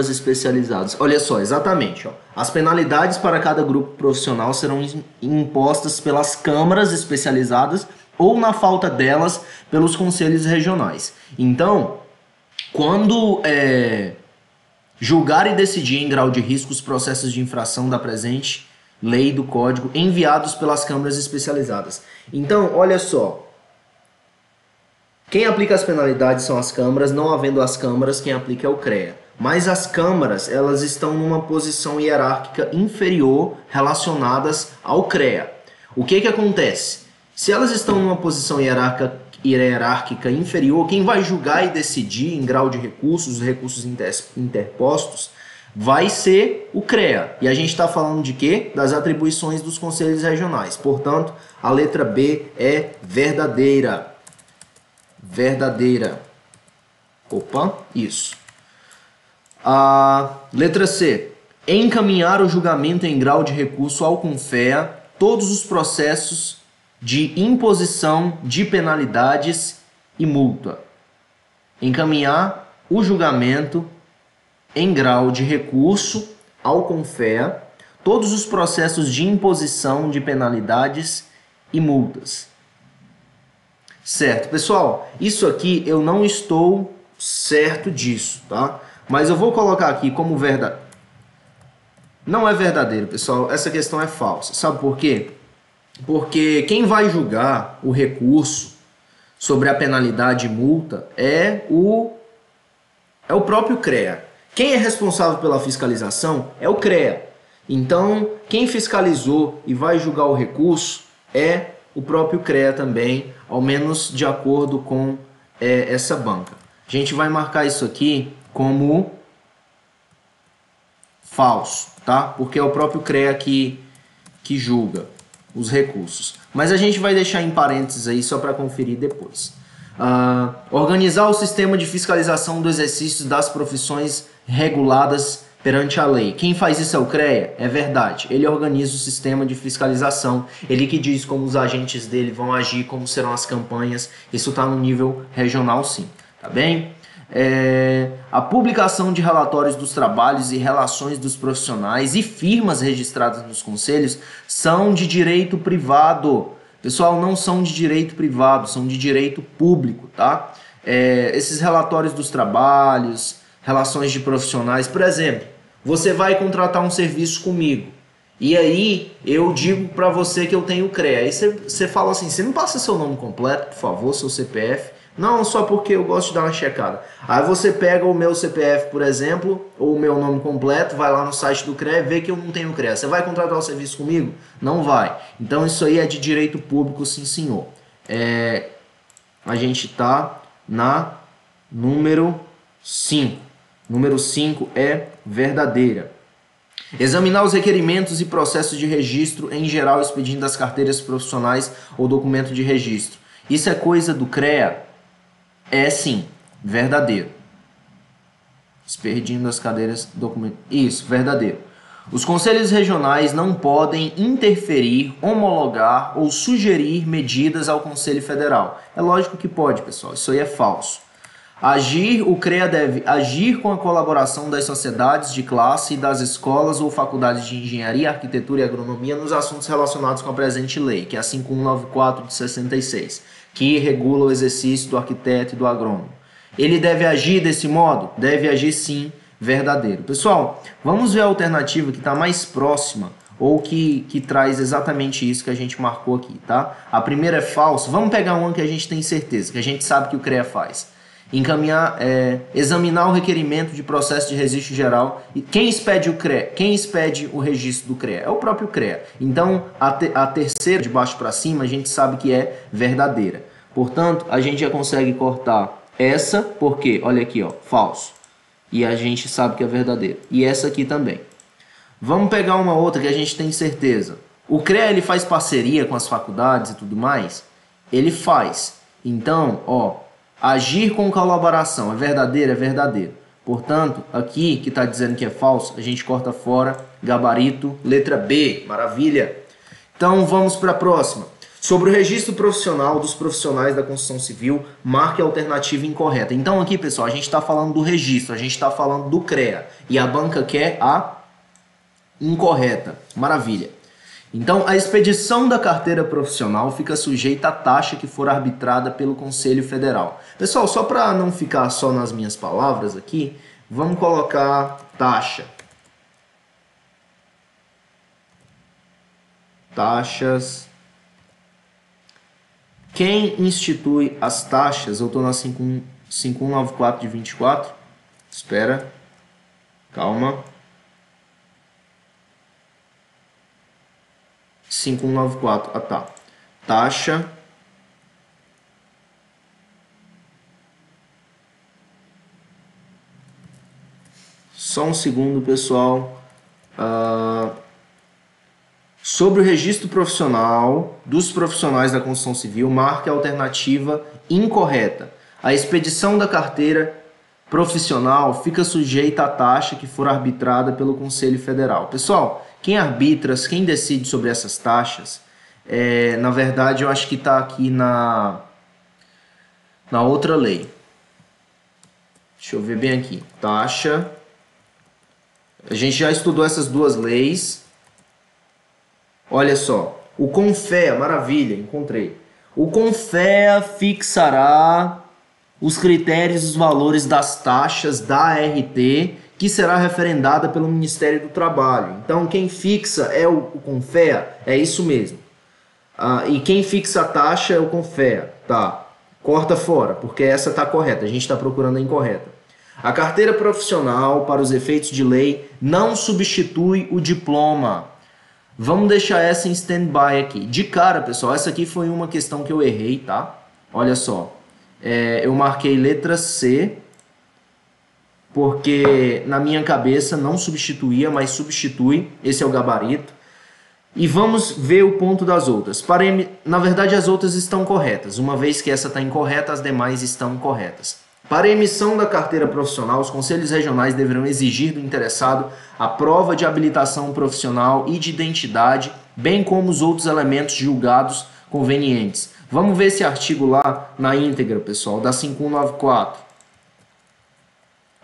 especializadas. Olha só, exatamente. Ó. As penalidades para cada grupo profissional serão impostas pelas câmaras especializadas ou, na falta delas, pelos conselhos regionais. Então, quando julgar e decidir em grau de risco os processos de infração da presente lei do código enviados pelas câmaras especializadas. Então, olha só. Quem aplica as penalidades são as câmaras, não havendo as câmaras, quem aplica é o CREA. Mas as câmaras, elas estão numa posição hierárquica inferior relacionadas ao CREA. O que acontece? Se elas estão numa posição hierárquica inferior, quem vai julgar e decidir em grau de recursos, os recursos interpostos, vai ser o CREA. E a gente está falando de quê? Das atribuições dos conselhos regionais. Portanto, a letra B é verdadeira. Verdadeira. Opa, isso. A letra C. Encaminhar o julgamento em grau de recurso ao CONFEA todos os processos de imposição de penalidades e multa. Encaminhar o julgamento em grau de recurso ao CONFEA todos os processos de imposição de penalidades e multas. Certo, pessoal, isso aqui eu não estou certo disso, tá? Mas eu vou colocar aqui como verdade. Não é verdadeiro, pessoal, essa questão é falsa. Sabe por quê? Porque quem vai julgar o recurso sobre a penalidade e multa é o próprio CREA. Quem é responsável pela fiscalização é o CREA. Então, quem fiscalizou e vai julgar o recurso é o próprio CREA também, ao menos de acordo com essa banca. A gente vai marcar isso aqui como falso, tá? Porque é o próprio CREA que julga os recursos. Mas a gente vai deixar em parênteses aí só para conferir depois. Organizar o sistema de fiscalização do exercício das profissões reguladas perante a lei. Quem faz isso é o CREA? É verdade. Ele organiza o sistema de fiscalização, ele que diz como os agentes dele vão agir, como serão as campanhas. Isso está no nível regional, sim. Tá bem? A publicação de relatórios dos trabalhos e relações dos profissionais e firmas registradas nos conselhos são de direito privado. Pessoal, não são de direito privado, são de direito público, tá? Esses relatórios dos trabalhos, relações de profissionais, por exemplo, você vai contratar um serviço comigo e aí eu digo para você que eu tenho CREA. Aí você fala assim, você me passa seu nome completo, por favor, seu CPF. Não, só porque eu gosto de dar uma checada. Aí você pega o meu CPF, por exemplo, ou o meu nome completo, vai lá no site do CREA e vê que eu não tenho CREA. Você vai contratar o serviço comigo? Não vai. Então isso aí é de direito público, sim senhor. A gente tá na número 5. Número 5 é verdadeira. Examinar os requerimentos e processos de registro em geral expedindo das carteiras profissionais ou documento de registro. Isso é coisa do CREA? É sim, verdadeiro. Expedindo as cadeiras, documento. Isso, verdadeiro. Os conselhos regionais não podem interferir, homologar ou sugerir medidas ao Conselho Federal. É lógico que pode, pessoal. Isso aí é falso. O CREA deve agir com a colaboração das sociedades de classe e das escolas ou faculdades de engenharia, arquitetura e agronomia nos assuntos relacionados com a presente lei, que é a 5194 de 66, que regula o exercício do arquiteto e do agrônomo. Ele deve agir desse modo? Deve agir sim, verdadeiro. Pessoal, vamos ver a alternativa que está mais próxima ou que traz exatamente isso que a gente marcou aqui, tá? A primeira é falso. Vamos pegar uma que a gente tem certeza, que a gente sabe que o CREA faz. Examinar o requerimento de processo de registro geral. E quem expede o CREA? Quem expede o registro do CREA? É o próprio CREA. Então, a terceira, de baixo para cima, a gente sabe que é verdadeira. Portanto, a gente já consegue cortar essa, porque, olha aqui, ó, falso. E a gente sabe que é verdadeiro. E essa aqui também. Vamos pegar uma outra que a gente tem certeza. O CREA, ele faz parceria com as faculdades e tudo mais? Ele faz. Então, ó, agir com colaboração, é verdadeiro? É verdadeiro. Portanto, aqui que está dizendo que é falso, a gente corta fora, gabarito, letra B, maravilha. Então vamos para a próxima. Sobre o registro profissional dos profissionais da construção civil, marque a alternativa incorreta. Então aqui, pessoal, a gente está falando do registro, a gente está falando do CREA. E a banca quer a incorreta. Maravilha. Então, a expedição da carteira profissional fica sujeita à taxa que for arbitrada pelo Conselho Federal. Pessoal, só para não ficar só nas minhas palavras aqui, vamos colocar taxa. Taxas. Quem institui as taxas? Eu estou na 5194 de 24. Espera. Calma. 5194. Ah, tá. Taxa. Só um segundo, pessoal. Sobre o registro profissional dos profissionais da construção civil, marque a alternativa incorreta. A expedição da carteira profissional fica sujeita à taxa que for arbitrada pelo Conselho Federal. Pessoal, quem arbitra, quem decide sobre essas taxas, na verdade, eu acho que está aqui na outra lei. Deixa eu ver bem aqui. Taxa. A gente já estudou essas duas leis. Olha só. O CONFEA, maravilha, encontrei. O CONFEA fixará os critérios e os valores das taxas da ART, que será referendada pelo Ministério do Trabalho. Então, quem fixa é o CONFEA, é isso mesmo. E quem fixa a taxa é o CONFEA, tá? Corta fora, porque essa está correta, a gente está procurando a incorreta. A carteira profissional, para os efeitos de lei, não substitui o diploma. Vamos deixar essa em stand-by aqui. De cara, pessoal, essa aqui foi uma questão que eu errei, tá? Olha só, eu marquei letra C, porque na minha cabeça não substituía, mas substitui. Esse é o gabarito. E vamos ver o ponto das outras. Na verdade, as outras estão corretas. Uma vez que essa está incorreta, as demais estão corretas. Para a emissão da carteira profissional, os conselhos regionais deverão exigir do interessado a prova de habilitação profissional e de identidade, bem como os outros elementos julgados convenientes. Vamos ver esse artigo lá na íntegra, pessoal, da 5194.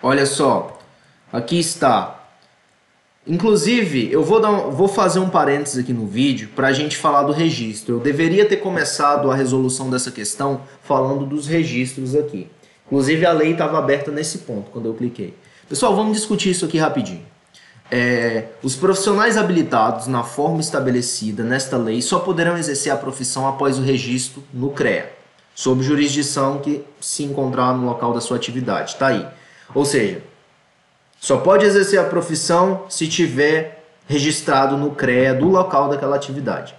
Olha só, aqui está. Inclusive, eu vou fazer um parênteses aqui no vídeo para a gente falar do registro. Eu deveria ter começado a resolução dessa questão falando dos registros aqui. Inclusive, a lei estava aberta nesse ponto, quando eu cliquei. Pessoal, vamos discutir isso aqui rapidinho. Os profissionais habilitados na forma estabelecida nesta lei só poderão exercer a profissão após o registro no CREA, sob jurisdição que se encontrar no local da sua atividade. Tá aí. Ou seja, só pode exercer a profissão se tiver registrado no CREA do local daquela atividade.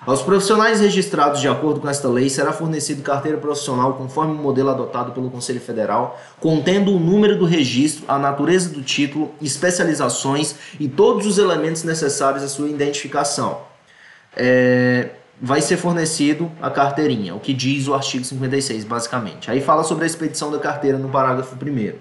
Aos profissionais registrados de acordo com esta lei será fornecido carteira profissional conforme o modelo adotado pelo Conselho Federal, contendo o número do registro, a natureza do título, especializações e todos os elementos necessários à sua identificação. Vai ser fornecido a carteirinha, o que diz o artigo 56, basicamente. Aí fala sobre a expedição da carteira no parágrafo 1º.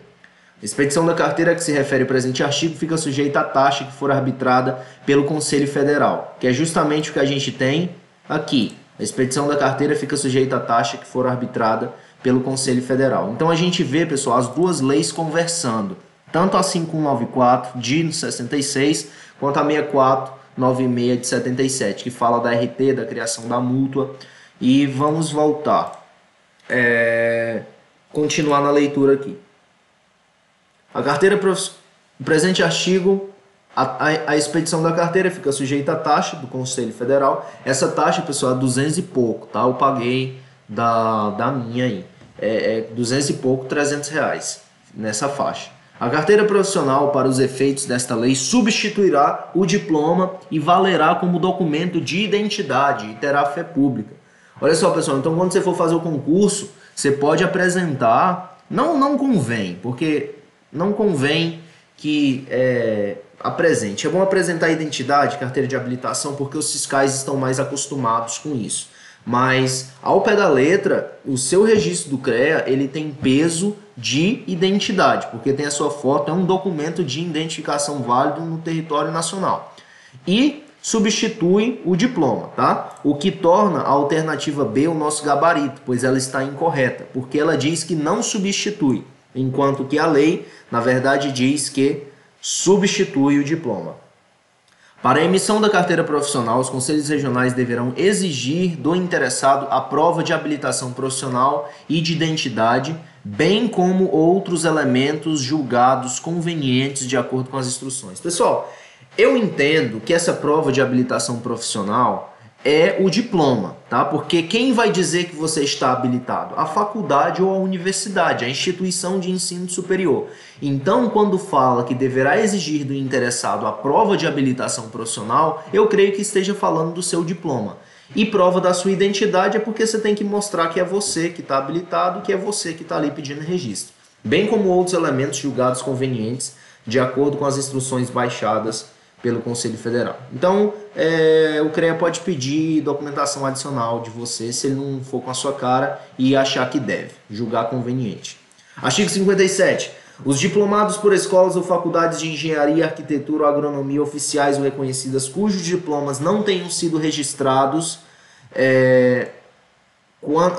A expedição da carteira a que se refere o presente artigo fica sujeita à taxa que for arbitrada pelo Conselho Federal, que é justamente o que a gente tem aqui. A expedição da carteira fica sujeita à taxa que for arbitrada pelo Conselho Federal. Então a gente vê, pessoal, as duas leis conversando, tanto a 5194 de 66 quanto a 6496 de 77, que fala da RT, da criação da mútua. E vamos voltar, continuar na leitura aqui. A carteira, o presente artigo, a expedição da carteira fica sujeita à taxa do Conselho Federal. Essa taxa, pessoal, é 200 e pouco, tá? Eu paguei da minha aí. 200 e pouco, 300 reais nessa faixa. A carteira profissional, para os efeitos desta lei, substituirá o diploma e valerá como documento de identidade e terá fé pública. Olha só, pessoal, então quando você for fazer o concurso, você pode apresentar, não convém, porque não convém que apresente. É bom apresentar a identidade, carteira de habilitação, porque os fiscais estão mais acostumados com isso. Mas, ao pé da letra, o seu registro do CREA, ele tem peso de identidade, porque tem a sua foto, é um documento de identificação válido no território nacional. E substitui o diploma, tá? O que torna a alternativa B o nosso gabarito, pois ela está incorreta, porque ela diz que não substitui, enquanto que a lei, na verdade, diz que substitui o diploma. Para a emissão da carteira profissional, os conselhos regionais deverão exigir do interessado a prova de habilitação profissional e de identidade, bem como outros elementos julgados convenientes de acordo com as instruções. Pessoal, eu entendo que essa prova de habilitação profissional é o diploma, tá? Porque quem vai dizer que você está habilitado? A faculdade ou a universidade, a instituição de ensino superior. Então, quando fala que deverá exigir do interessado a prova de habilitação profissional, eu creio que esteja falando do seu diploma. E prova da sua identidade é porque você tem que mostrar que é você que está habilitado, que é você que está ali pedindo registro. Bem como outros elementos julgados convenientes de acordo com as instruções baixadas pelo Conselho Federal. Então, o CREA pode pedir documentação adicional de você, se ele não for com a sua cara e achar que deve, julgar conveniente. Artigo 57. Os diplomados por escolas ou faculdades de engenharia, arquitetura ou agronomia oficiais ou reconhecidas cujos diplomas não tenham sido registrados,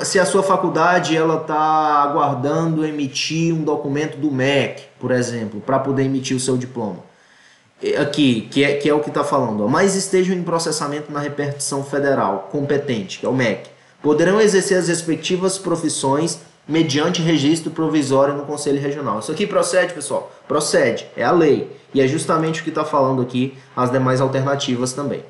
se a sua faculdade está aguardando emitir um documento do MEC, por exemplo, para poder emitir o seu diploma. Aqui, que é o que está falando, mas estejam em processamento na repartição federal competente, que é o MEC, poderão exercer as respectivas profissões mediante registro provisório no Conselho Regional. Isso aqui procede, pessoal? Procede, é a lei. E é justamente o que está falando aqui as demais alternativas também.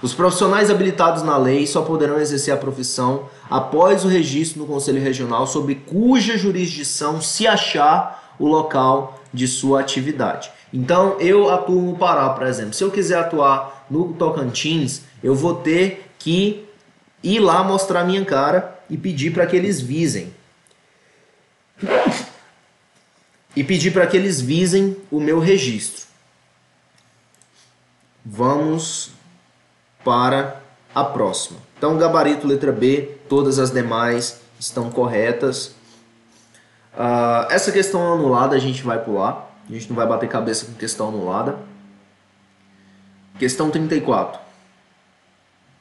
Os profissionais habilitados na lei só poderão exercer a profissão após o registro no Conselho Regional sobre cuja jurisdição se achar o local de sua atividade. Então, eu atuo no Pará, por exemplo. Se eu quiser atuar no Tocantins, eu vou ter que ir lá mostrar minha cara e pedir para que eles visem. E pedir para que eles visem o meu registro. Vamos para a próxima. Então, gabarito letra B, todas as demais estão corretas. Essa questão anulada a gente vai pular. A gente não vai bater cabeça com questão anulada. Questão 34.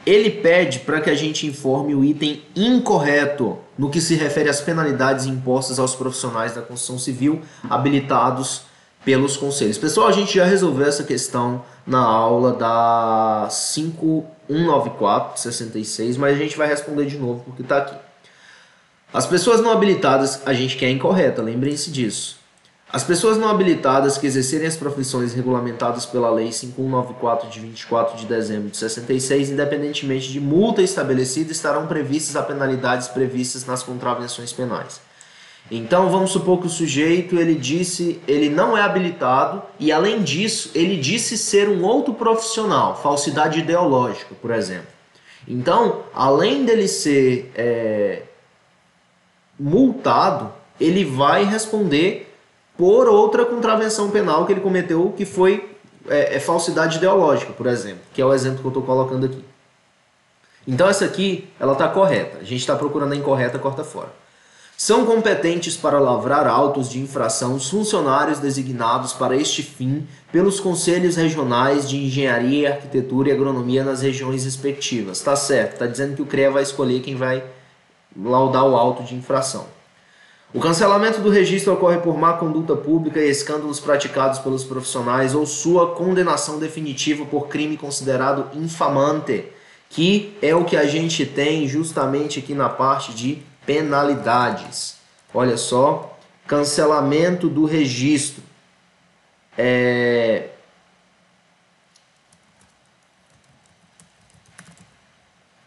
Ele pede para que a gente informe o item incorreto no que se refere às penalidades impostas aos profissionais da construção civil habilitados pelos conselhos. Pessoal, a gente já resolveu essa questão na aula da 5194, 66, mas a gente vai responder de novo porque está aqui. As pessoas não habilitadas, a gente quer incorreta, lembrem-se disso. As pessoas não habilitadas que exercerem as profissões regulamentadas pela Lei 5194 de 24 de dezembro de 66, independentemente de multa estabelecida, estarão previstas as penalidades previstas nas contravenções penais. Então, vamos supor que o sujeito, ele não é habilitado e, além disso, ele disse ser um outro profissional, falsidade ideológica, por exemplo. Então, além dele ser multado, ele vai responder por outra contravenção penal que ele cometeu, que foi falsidade ideológica, por exemplo, que é o exemplo que eu estou colocando aqui. Então essa aqui, ela está correta. A gente está procurando a incorreta, corta fora. São competentes para lavrar autos de infração os funcionários designados para este fim pelos conselhos regionais de engenharia, arquitetura e agronomia nas regiões respectivas. Tá certo, está dizendo que o CREA vai escolher quem vai laudar o auto de infração. O cancelamento do registro ocorre por má conduta pública e escândalos praticados pelos profissionais ou sua condenação definitiva por crime considerado infamante, que é o que a gente tem justamente aqui na parte de penalidades. Olha só, cancelamento do registro.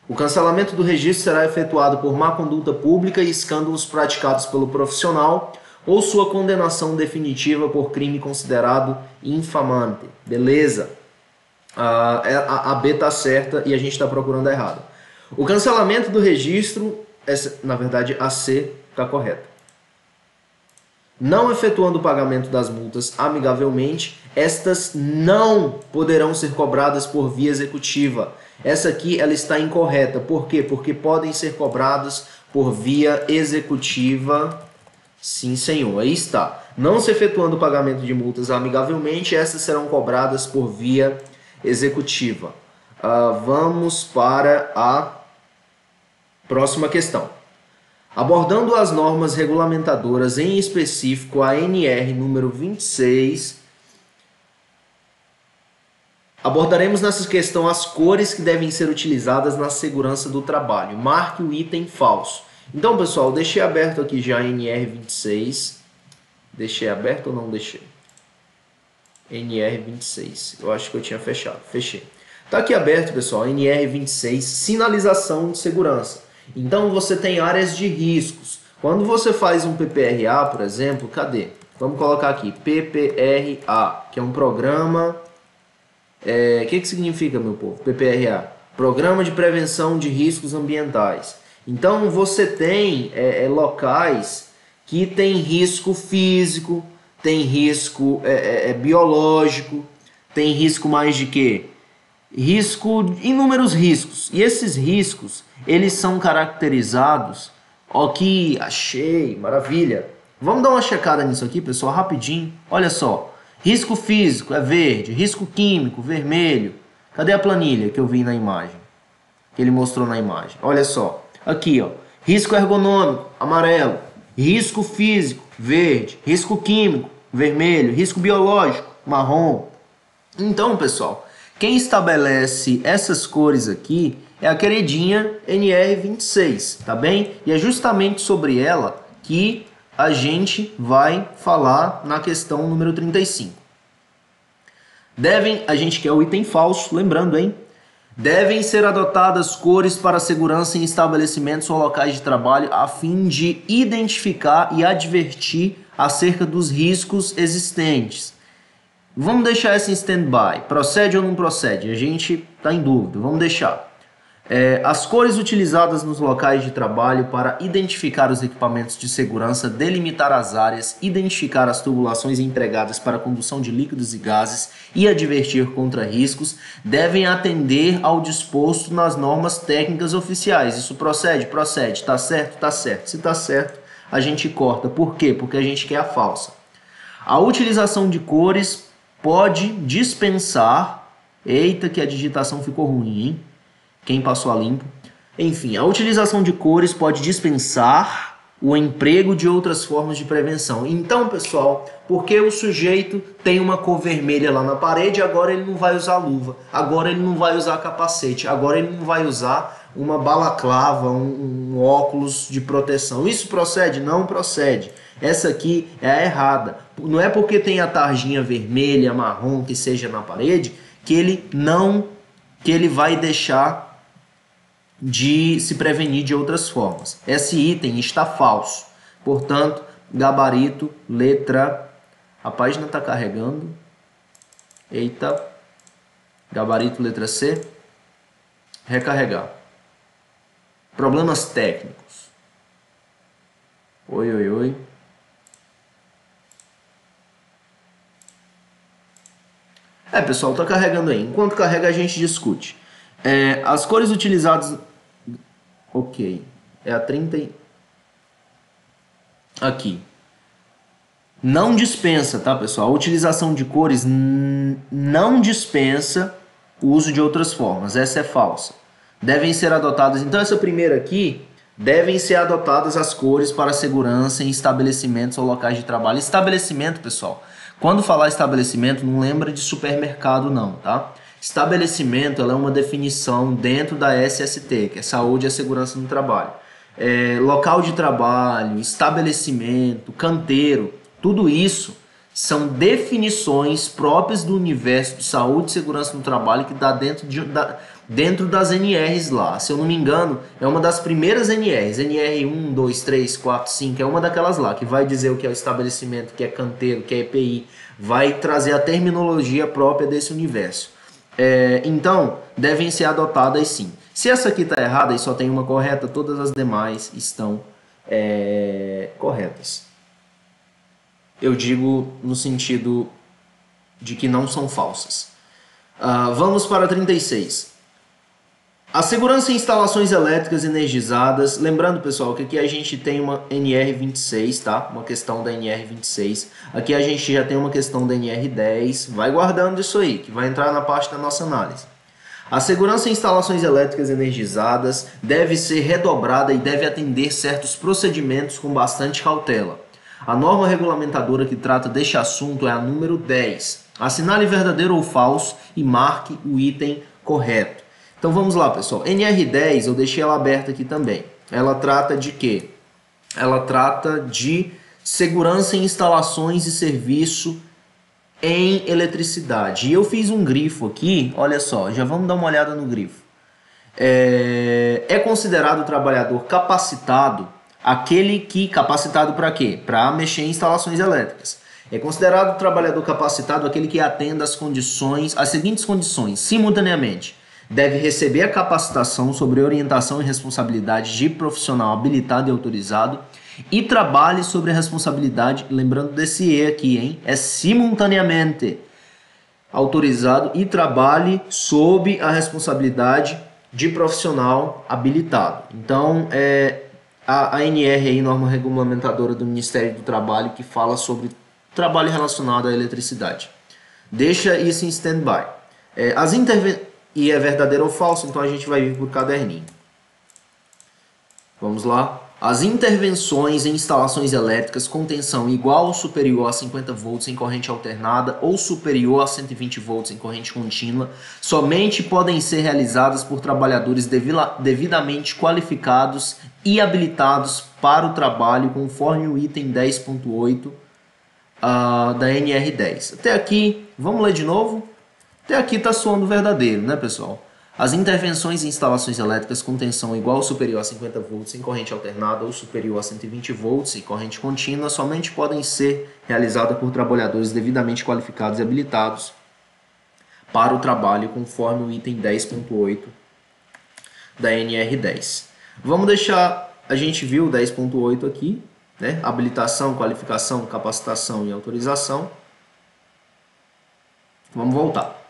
O cancelamento do registro será efetuado por má conduta pública e escândalos praticados pelo profissional ou sua condenação definitiva por crime considerado infamante. Beleza? A B está certa e a gente está procurando a errada. O cancelamento do registro, na verdade a C está correta. Não efetuando o pagamento das multas amigavelmente, estas não poderão ser cobradas por via executiva. Essa aqui ela está incorreta. Por quê? Porque podem ser cobradas por via executiva. Sim, senhor. Aí está. Não se efetuando o pagamento de multas amigavelmente, essas serão cobradas por via executiva. Vamos para a próxima questão. Abordando as normas regulamentadoras, em específico a NR número 26, abordaremos nessa questão as cores que devem ser utilizadas na segurança do trabalho. Marque o item falso. Então, pessoal, deixei aberto aqui já a NR26. Deixei aberto ou não deixei? NR26. Eu acho que eu tinha fechado. Fechei. Está aqui aberto, pessoal, NR26, sinalização de segurança. Então, você tem áreas de riscos. Quando você faz um PPRA, por exemplo, cadê? Vamos colocar aqui, PPRA, que é um programa... O que significa, meu povo? PPRA, Programa de Prevenção de Riscos Ambientais. Então, você tem locais que tem risco físico, tem risco biológico, tem risco mais de quê? Inúmeros riscos. E esses riscos, eles são caracterizados... Ok, achei, maravilha. Vamos dar uma checada nisso aqui, pessoal, rapidinho. Olha só. Risco físico é verde, risco químico, vermelho. Cadê a planilha que eu vi na imagem? Que ele mostrou na imagem. Olha só, aqui ó, risco ergonômico, amarelo. Risco físico, verde. Risco químico, vermelho. Risco biológico, marrom. Então, pessoal, quem estabelece essas cores aqui é a queridinha NR26, tá bem? E é justamente sobre ela que a gente vai falar na questão número 35. A gente quer o item falso, lembrando, hein? Devem ser adotadas cores para segurança em estabelecimentos ou locais de trabalho a fim de identificar e advertir acerca dos riscos existentes. Vamos deixar essa em stand-by. Procede ou não procede? A gente está em dúvida. Vamos deixar. As cores utilizadas nos locais de trabalho para identificar os equipamentos de segurança, delimitar as áreas, identificar as tubulações empregadas para a condução de líquidos e gases e advertir contra riscos, devem atender ao disposto nas normas técnicas oficiais. Isso procede? Procede. Tá certo? Tá certo. Se tá certo, a gente corta. Por quê? Porque a gente quer a falsa. A utilização de cores pode dispensar... Eita, que a digitação ficou ruim, hein? Quem passou a limpo. Enfim, a utilização de cores pode dispensar o emprego de outras formas de prevenção. Então, pessoal, porque o sujeito tem uma cor vermelha lá na parede, agora ele não vai usar luva, agora ele não vai usar capacete, agora ele não vai usar uma balaclava, um óculos de proteção. Isso procede? Não procede. Essa aqui é a errada. Não é porque tem a tarjinha vermelha, marrom, que seja na parede, que ele vai deixar de se prevenir de outras formas. Esse item está falso. Portanto, gabarito, letra... A página está carregando. Eita. Gabarito, letra C. Recarregar. Problemas técnicos. Oi, oi, oi. Pessoal, está carregando aí. Enquanto carrega, a gente discute. As cores utilizadas... Ok. É a 30... Aqui. Não dispensa, tá, pessoal? A utilização de cores não dispensa o uso de outras formas. Essa é falsa. Devem ser adotadas... Então, essa primeira aqui... Devem ser adotadas as cores para segurança em estabelecimentos ou locais de trabalho. Estabelecimento, pessoal. Quando falar estabelecimento, não lembra de supermercado, não, tá? Estabelecimento ela é uma definição dentro da SST, que é Saúde e Segurança no Trabalho. Local de trabalho, estabelecimento, canteiro, tudo isso são definições próprias do universo de saúde e segurança no trabalho que está dentro das NRs lá. Se eu não me engano, é uma das primeiras NRs, NR 1, 2, 3, 4, 5, é uma daquelas lá, que vai dizer o que é o estabelecimento, que é canteiro, que é EPI, vai trazer a terminologia própria desse universo. Então, devem ser adotadas sim. Se essa aqui está errada e só tem uma correta, todas as demais estão corretas. Eu digo no sentido de que não são falsas. Vamos para 36. A segurança em instalações elétricas energizadas. Lembrando, pessoal, que aqui a gente tem uma NR26, tá? Uma questão da NR26. Aqui a gente já tem uma questão da NR10. Vai guardando isso aí, que vai entrar na parte da nossa análise. A segurança em instalações elétricas energizadas deve ser redobrada e deve atender certos procedimentos com bastante cautela. A norma regulamentadora que trata deste assunto é a número 10. Assinale verdadeiro ou falso e marque o item correto. Então vamos lá, pessoal. NR10, eu deixei ela aberta aqui também. Ela trata de quê? Ela trata de segurança em instalações e serviço em eletricidade. E eu fiz um grifo aqui, olha só, já vamos dar uma olhada no grifo. É considerado trabalhador capacitado aquele que... Capacitado para quê? Para mexer em instalações elétricas. É considerado trabalhador capacitado aquele que atenda as seguintes condições, simultaneamente. Deve receber a capacitação sobre orientação e responsabilidade de profissional habilitado e autorizado e trabalhe sobre a responsabilidade, lembrando desse E aqui, hein? É simultaneamente autorizado e trabalhe sob a responsabilidade de profissional habilitado. Então, a NR aí, norma regulamentadora do Ministério do Trabalho, que fala sobre trabalho relacionado à eletricidade. Deixa isso em stand-by. E é verdadeiro ou falso, então a gente vai vir por caderninho. Vamos lá. As intervenções em instalações elétricas com tensão igual ou superior a 50 volts em corrente alternada ou superior a 120 volts em corrente contínua somente podem ser realizadas por trabalhadores devidamente qualificados e habilitados para o trabalho, conforme o item 10.8 da NR10. Até aqui, vamos ler de novo? Até aqui está soando verdadeiro, né, pessoal? As intervenções em instalações elétricas com tensão igual ou superior a 50 volts em corrente alternada ou superior a 120 volts em corrente contínua somente podem ser realizadas por trabalhadores devidamente qualificados e habilitados para o trabalho, conforme o item 10.8 da NR10. Vamos deixar, a gente viu o 10.8 aqui, né? Habilitação, qualificação, capacitação e autorização. Vamos voltar.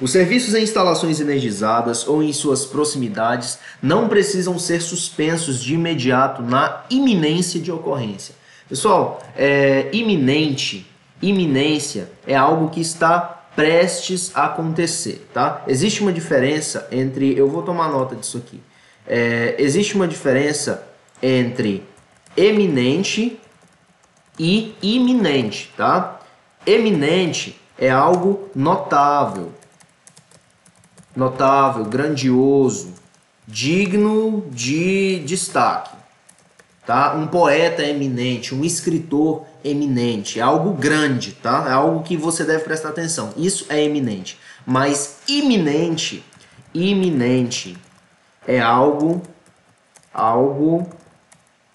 Os serviços em instalações energizadas ou em suas proximidades não precisam ser suspensos de imediato na iminência de ocorrência. Pessoal, iminência é algo que está prestes a acontecer, tá? Existe uma diferença entre, eu vou tomar nota disso aqui, existe uma diferença entre eminente e iminente, tá? Eminente é algo notável, grandioso, digno de destaque, tá? Um poeta eminente, um escritor eminente, é algo grande, tá? É algo que você deve prestar atenção. Isso é eminente. Mas iminente é algo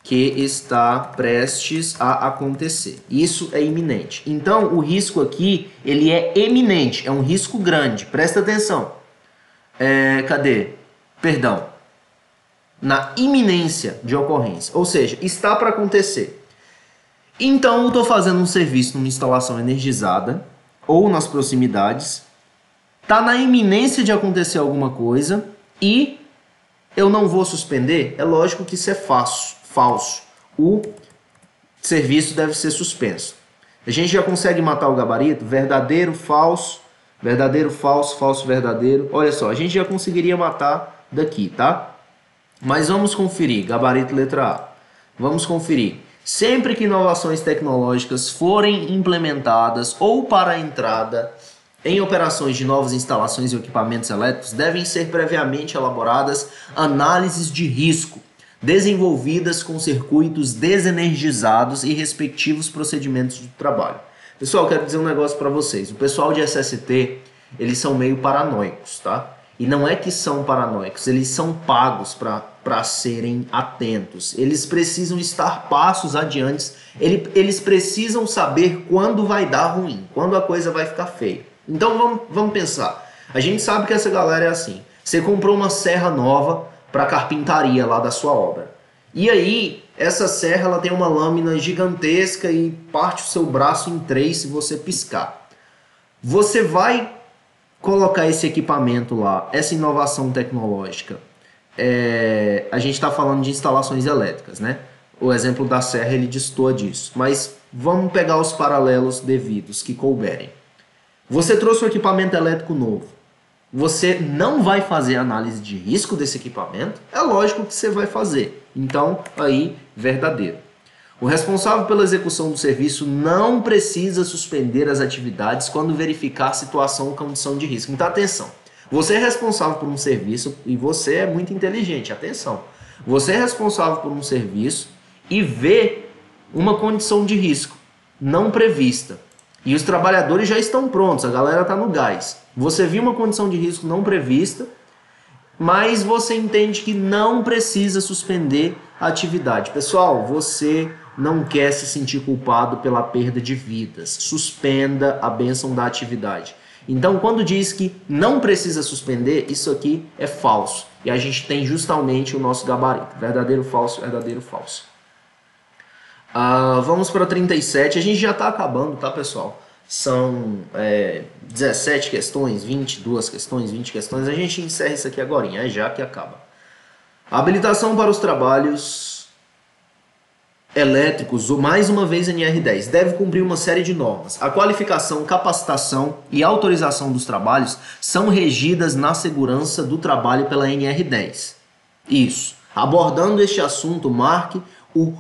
que está prestes a acontecer. Isso é iminente. Então, o risco aqui, ele é eminente, é um risco grande. Presta atenção. Perdão. Na iminência de ocorrência, ou seja, está para acontecer. Então, eu estou fazendo um serviço numa instalação energizada ou nas proximidades, está na iminência de acontecer alguma coisa e eu não vou suspender. É lógico que isso é falso. O serviço deve ser suspenso. A gente já consegue matar o gabarito? Verdadeiro, falso, falso, verdadeiro. Olha só, a gente já conseguiria matar daqui, tá? Mas vamos conferir, gabarito letra A. Vamos conferir. Sempre que inovações tecnológicas forem implementadas ou para a entrada em operações de novas instalações e equipamentos elétricos, devem ser previamente elaboradas análises de risco, desenvolvidas com circuitos desenergizados e respectivos procedimentos de trabalho. Pessoal, eu quero dizer um negócio para vocês. O pessoal de SST, eles são meio paranoicos, tá? E não é que são paranoicos, eles são pagos para serem atentos. Eles precisam estar passos adiante, eles precisam saber quando vai dar ruim, quando a coisa vai ficar feia. Então vamos pensar. A gente sabe que essa galera é assim. Você comprou uma serra nova para carpintaria lá da sua obra. E aí, essa serra ela tem uma lâmina gigantesca e parte o seu braço em 3 se você piscar. Você vai colocar esse equipamento lá, essa inovação tecnológica. A gente está falando de instalações elétricas, né? O exemplo da serra ele destoa disso. Mas vamos pegar os paralelos devidos que couberem. Você trouxe um equipamento elétrico novo. Você não vai fazer análise de risco desse equipamento? É lógico que você vai fazer. Então, aí, verdadeiro. O responsável pela execução do serviço não precisa suspender as atividades quando verificar a situação ou condição de risco. Então, atenção. Você é responsável por um serviço e você é muito inteligente. Atenção. Você é responsável por um serviço e vê uma condição de risco não prevista. E os trabalhadores já estão prontos, a galera está no gás. Você viu uma condição de risco não prevista, mas você entende que não precisa suspender a atividade. Pessoal, você não quer se sentir culpado pela perda de vidas. Suspenda a bênção da atividade. Então, quando diz que não precisa suspender, isso aqui é falso. E a gente tem justamente o nosso gabarito. Verdadeiro, falso, verdadeiro, falso. Vamos para 37. A gente já está acabando, tá, pessoal? São 17 questões, 22 questões, 20 questões. A gente encerra isso aqui agora, já que acaba. A habilitação para os trabalhos elétricos, mais uma vez NR10, deve cumprir uma série de normas. A qualificação, capacitação e autorização dos trabalhos são regidas na segurança do trabalho pela NR10. Isso. Abordando este assunto, marque o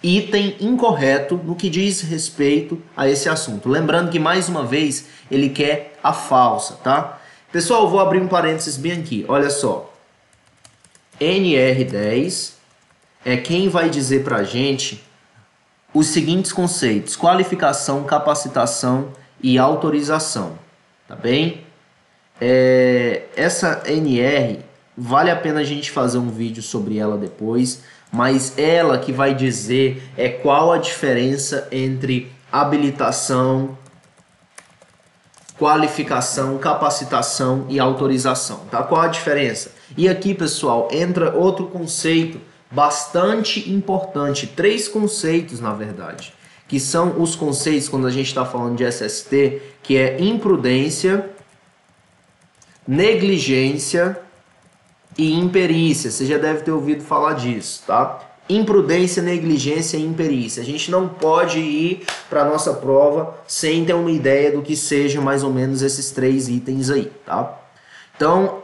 item incorreto no que diz respeito a esse assunto. Lembrando que, mais uma vez, ele quer a falsa, tá? Pessoal, eu vou abrir um parênteses bem aqui. Olha só. NR10 é quem vai dizer pra gente os seguintes conceitos: qualificação, capacitação e autorização, tá bem? Essa NR, vale a pena a gente fazer um vídeo sobre ela depois, mas ela que vai dizer qual a diferença entre habilitação, qualificação, capacitação e autorização, tá? Qual a diferença? E aqui, pessoal, entra outro conceito bastante importante, 3 conceitos, na verdade, que são os conceitos, quando a gente está falando de SST, que é imprudência, negligência e imperícia. Você já deve ter ouvido falar disso, tá? Imprudência, negligência e imperícia. A gente não pode ir para a nossa prova sem ter uma ideia do que sejam mais ou menos esses 3 itens aí, tá? Então,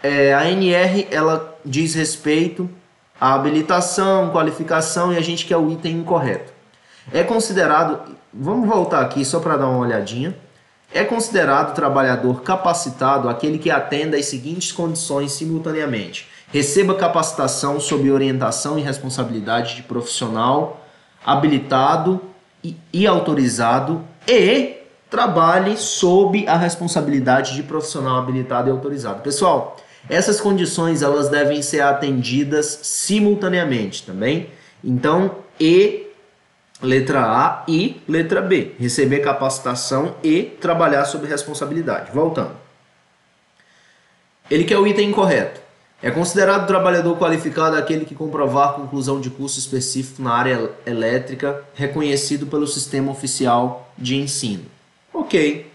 a NR, ela diz respeito à habilitação, qualificação, e a gente quer o item incorreto. É considerado, vamos voltar aqui só para dar uma olhadinha. É considerado trabalhador capacitado aquele que atenda às seguintes condições simultaneamente: receba capacitação sob orientação e responsabilidade de profissional habilitado e autorizado, e trabalhe sob a responsabilidade de profissional habilitado e autorizado. Pessoal, essas condições elas devem ser atendidas simultaneamente também. Então, letra A e letra B, receber capacitação e trabalhar sob responsabilidade. Voltando. Ele quer o item incorreto. É considerado trabalhador qualificado aquele que comprovar conclusão de curso específico na área elétrica reconhecido pelo sistema oficial de ensino. Ok,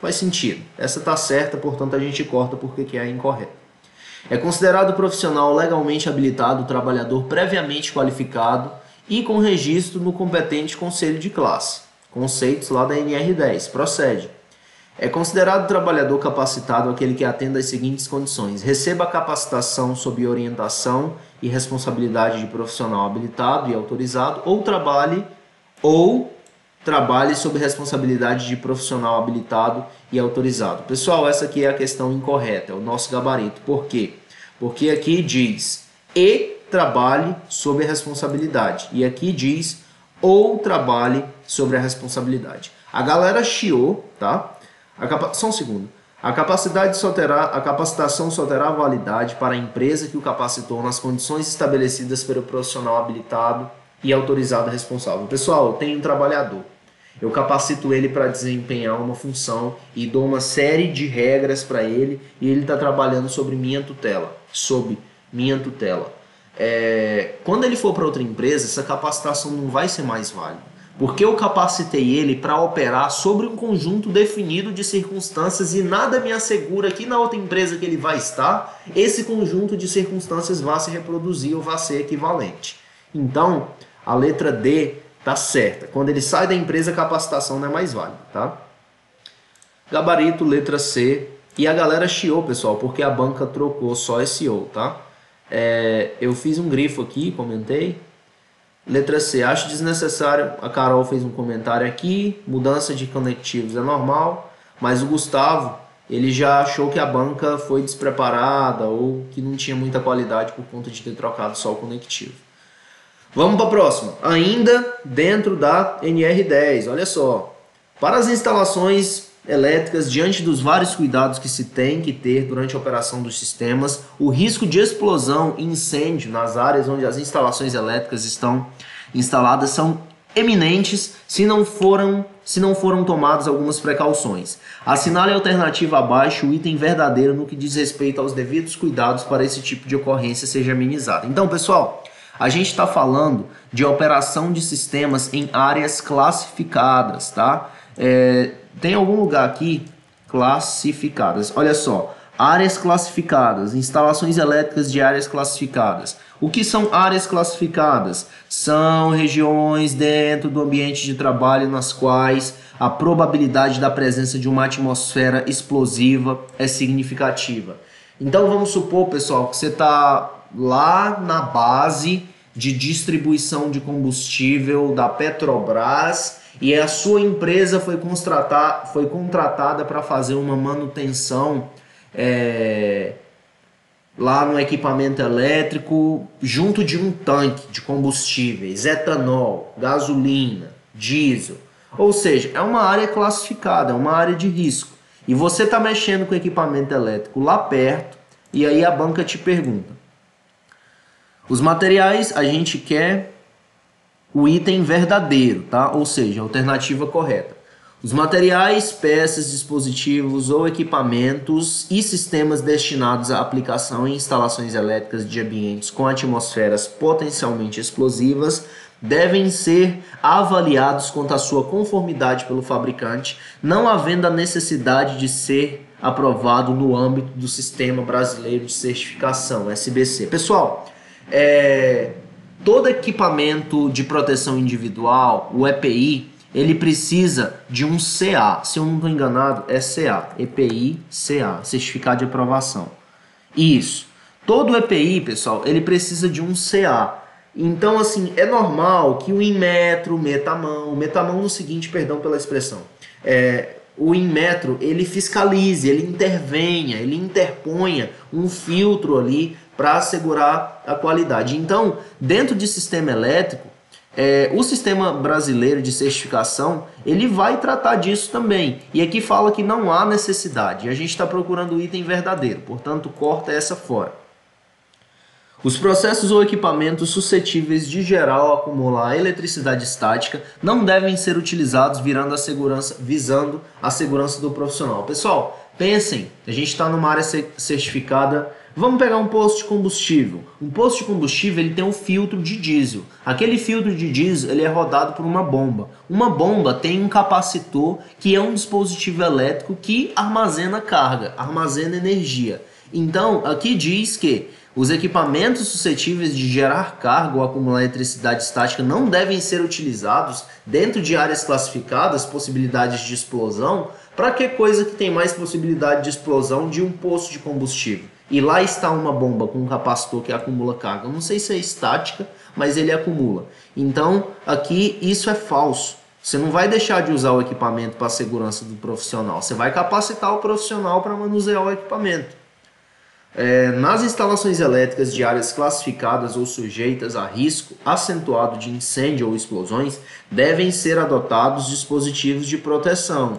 faz sentido. Essa está certa, portanto a gente corta porque é incorreto. É considerado profissional legalmente habilitado, trabalhador previamente qualificado e com registro no competente conselho de classe. Conceitos lá da NR10. Procede. É considerado trabalhador capacitado aquele que atenda às seguintes condições: receba capacitação sob orientação e responsabilidade de profissional habilitado e autorizado, ou trabalhe sob responsabilidade de profissional habilitado e autorizado. Pessoal, essa aqui é a questão incorreta, é o nosso gabarito. Por quê? Porque aqui diz trabalhe sob a responsabilidade. E aqui diz ou trabalhe sobre a responsabilidade. A galera chiou, tá? Só um segundo. A capacitação só terá validade para a empresa que o capacitou nas condições estabelecidas pelo profissional habilitado e autorizado responsável. Pessoal, eu tenho um trabalhador. Eu capacito ele para desempenhar uma função e dou uma série de regras para ele, e ele está trabalhando sob minha tutela. Quando ele for para outra empresa, essa capacitação não vai ser mais válida, porque eu capacitei ele para operar sobre um conjunto definido de circunstâncias e nada me assegura que na outra empresa que ele vai estar, esse conjunto de circunstâncias vá se reproduzir ou vá ser equivalente. Então, a letra D está certa. Quando ele sai da empresa, a capacitação não é mais válida, tá? Gabarito, letra C. E a galera chiou, pessoal, porque a banca trocou só SEO, tá? Eu fiz um grifo aqui, comentei. Letra C, acho desnecessário. A Carol fez um comentário aqui. Mudança de conectivos é normal. Mas o Gustavo, ele já achou que a banca foi despreparada ou que não tinha muita qualidade por conta de ter trocado só o conectivo. Vamos para a próxima. Ainda dentro da NR10, olha só. Para as instalações elétricas, diante dos vários cuidados que se tem que ter durante a operação dos sistemas, o risco de explosão e incêndio nas áreas onde as instalações elétricas estão instaladas são eminentes se não foram tomadas algumas precauções. Assinale a alternativa abaixo o item verdadeiro no que diz respeito aos devidos cuidados para esse tipo de ocorrência seja amenizado. Então, pessoal, a gente está falando de operação de sistemas em áreas classificadas, tá? Tem algum lugar aqui, classificadas. Olha só, áreas classificadas, instalações elétricas de áreas classificadas. O que são áreas classificadas? São regiões dentro do ambiente de trabalho nas quais a probabilidade da presença de uma atmosfera explosiva é significativa. Então vamos supor, pessoal, que você está lá na base de distribuição de combustível da Petrobras e a sua empresa foi contratada para fazer uma manutenção lá no equipamento elétrico junto de um tanque de combustíveis, etanol, gasolina, diesel. Ou seja, é uma área classificada, é uma área de risco. E você está mexendo com equipamento elétrico lá perto e aí a banca te pergunta: os materiais a gente quer o item verdadeiro, tá? Ou seja, a alternativa correta. Os materiais, peças, dispositivos ou equipamentos e sistemas destinados à aplicação em instalações elétricas de ambientes com atmosferas potencialmente explosivas devem ser avaliados quanto à sua conformidade pelo fabricante, não havendo a necessidade de ser aprovado no âmbito do Sistema Brasileiro de Certificação, SBC. Pessoal, todo equipamento de proteção individual, o EPI, ele precisa de um CA. Se eu não estou enganado, é CA. EPI, CA, Certificado de Aprovação. Isso. Todo EPI, pessoal, ele precisa de um CA. Então, assim, é normal que o Inmetro meta a mão no seguinte, perdão pela expressão, o Inmetro, ele fiscalize, ele intervenha, ele interponha um filtro ali para assegurar a qualidade. Então, dentro de sistema elétrico, o Sistema Brasileiro de Certificação, ele vai tratar disso também. E aqui fala que não há necessidade. A gente está procurando o item verdadeiro, portanto, corta essa fora. Os processos ou equipamentos suscetíveis de gerar ou acumular eletricidade estática não devem ser utilizados visando a segurança do profissional. Pessoal, pensem, a gente está numa área certificada. Vamos pegar um posto de combustível. Um posto de combustível ele tem um filtro de diesel. Aquele filtro de diesel ele é rodado por uma bomba. Uma bomba tem um capacitor que é um dispositivo elétrico que armazena carga, armazena energia. Então, aqui diz que os equipamentos suscetíveis de gerar carga ou acumular eletricidade estática não devem ser utilizados dentro de áreas classificadas, possibilidades de explosão. Para que coisa que tem mais possibilidade de explosão de um posto de combustível? E lá está uma bomba com um capacitor que acumula carga. Eu não sei se é estática, mas ele acumula. Então, aqui isso é falso. Você não vai deixar de usar o equipamento para a segurança do profissional. Você vai capacitar o profissional para manusear o equipamento. Nas instalações elétricas de áreas classificadas ou sujeitas a risco acentuado de incêndio ou explosões, devem ser adotados dispositivos de proteção.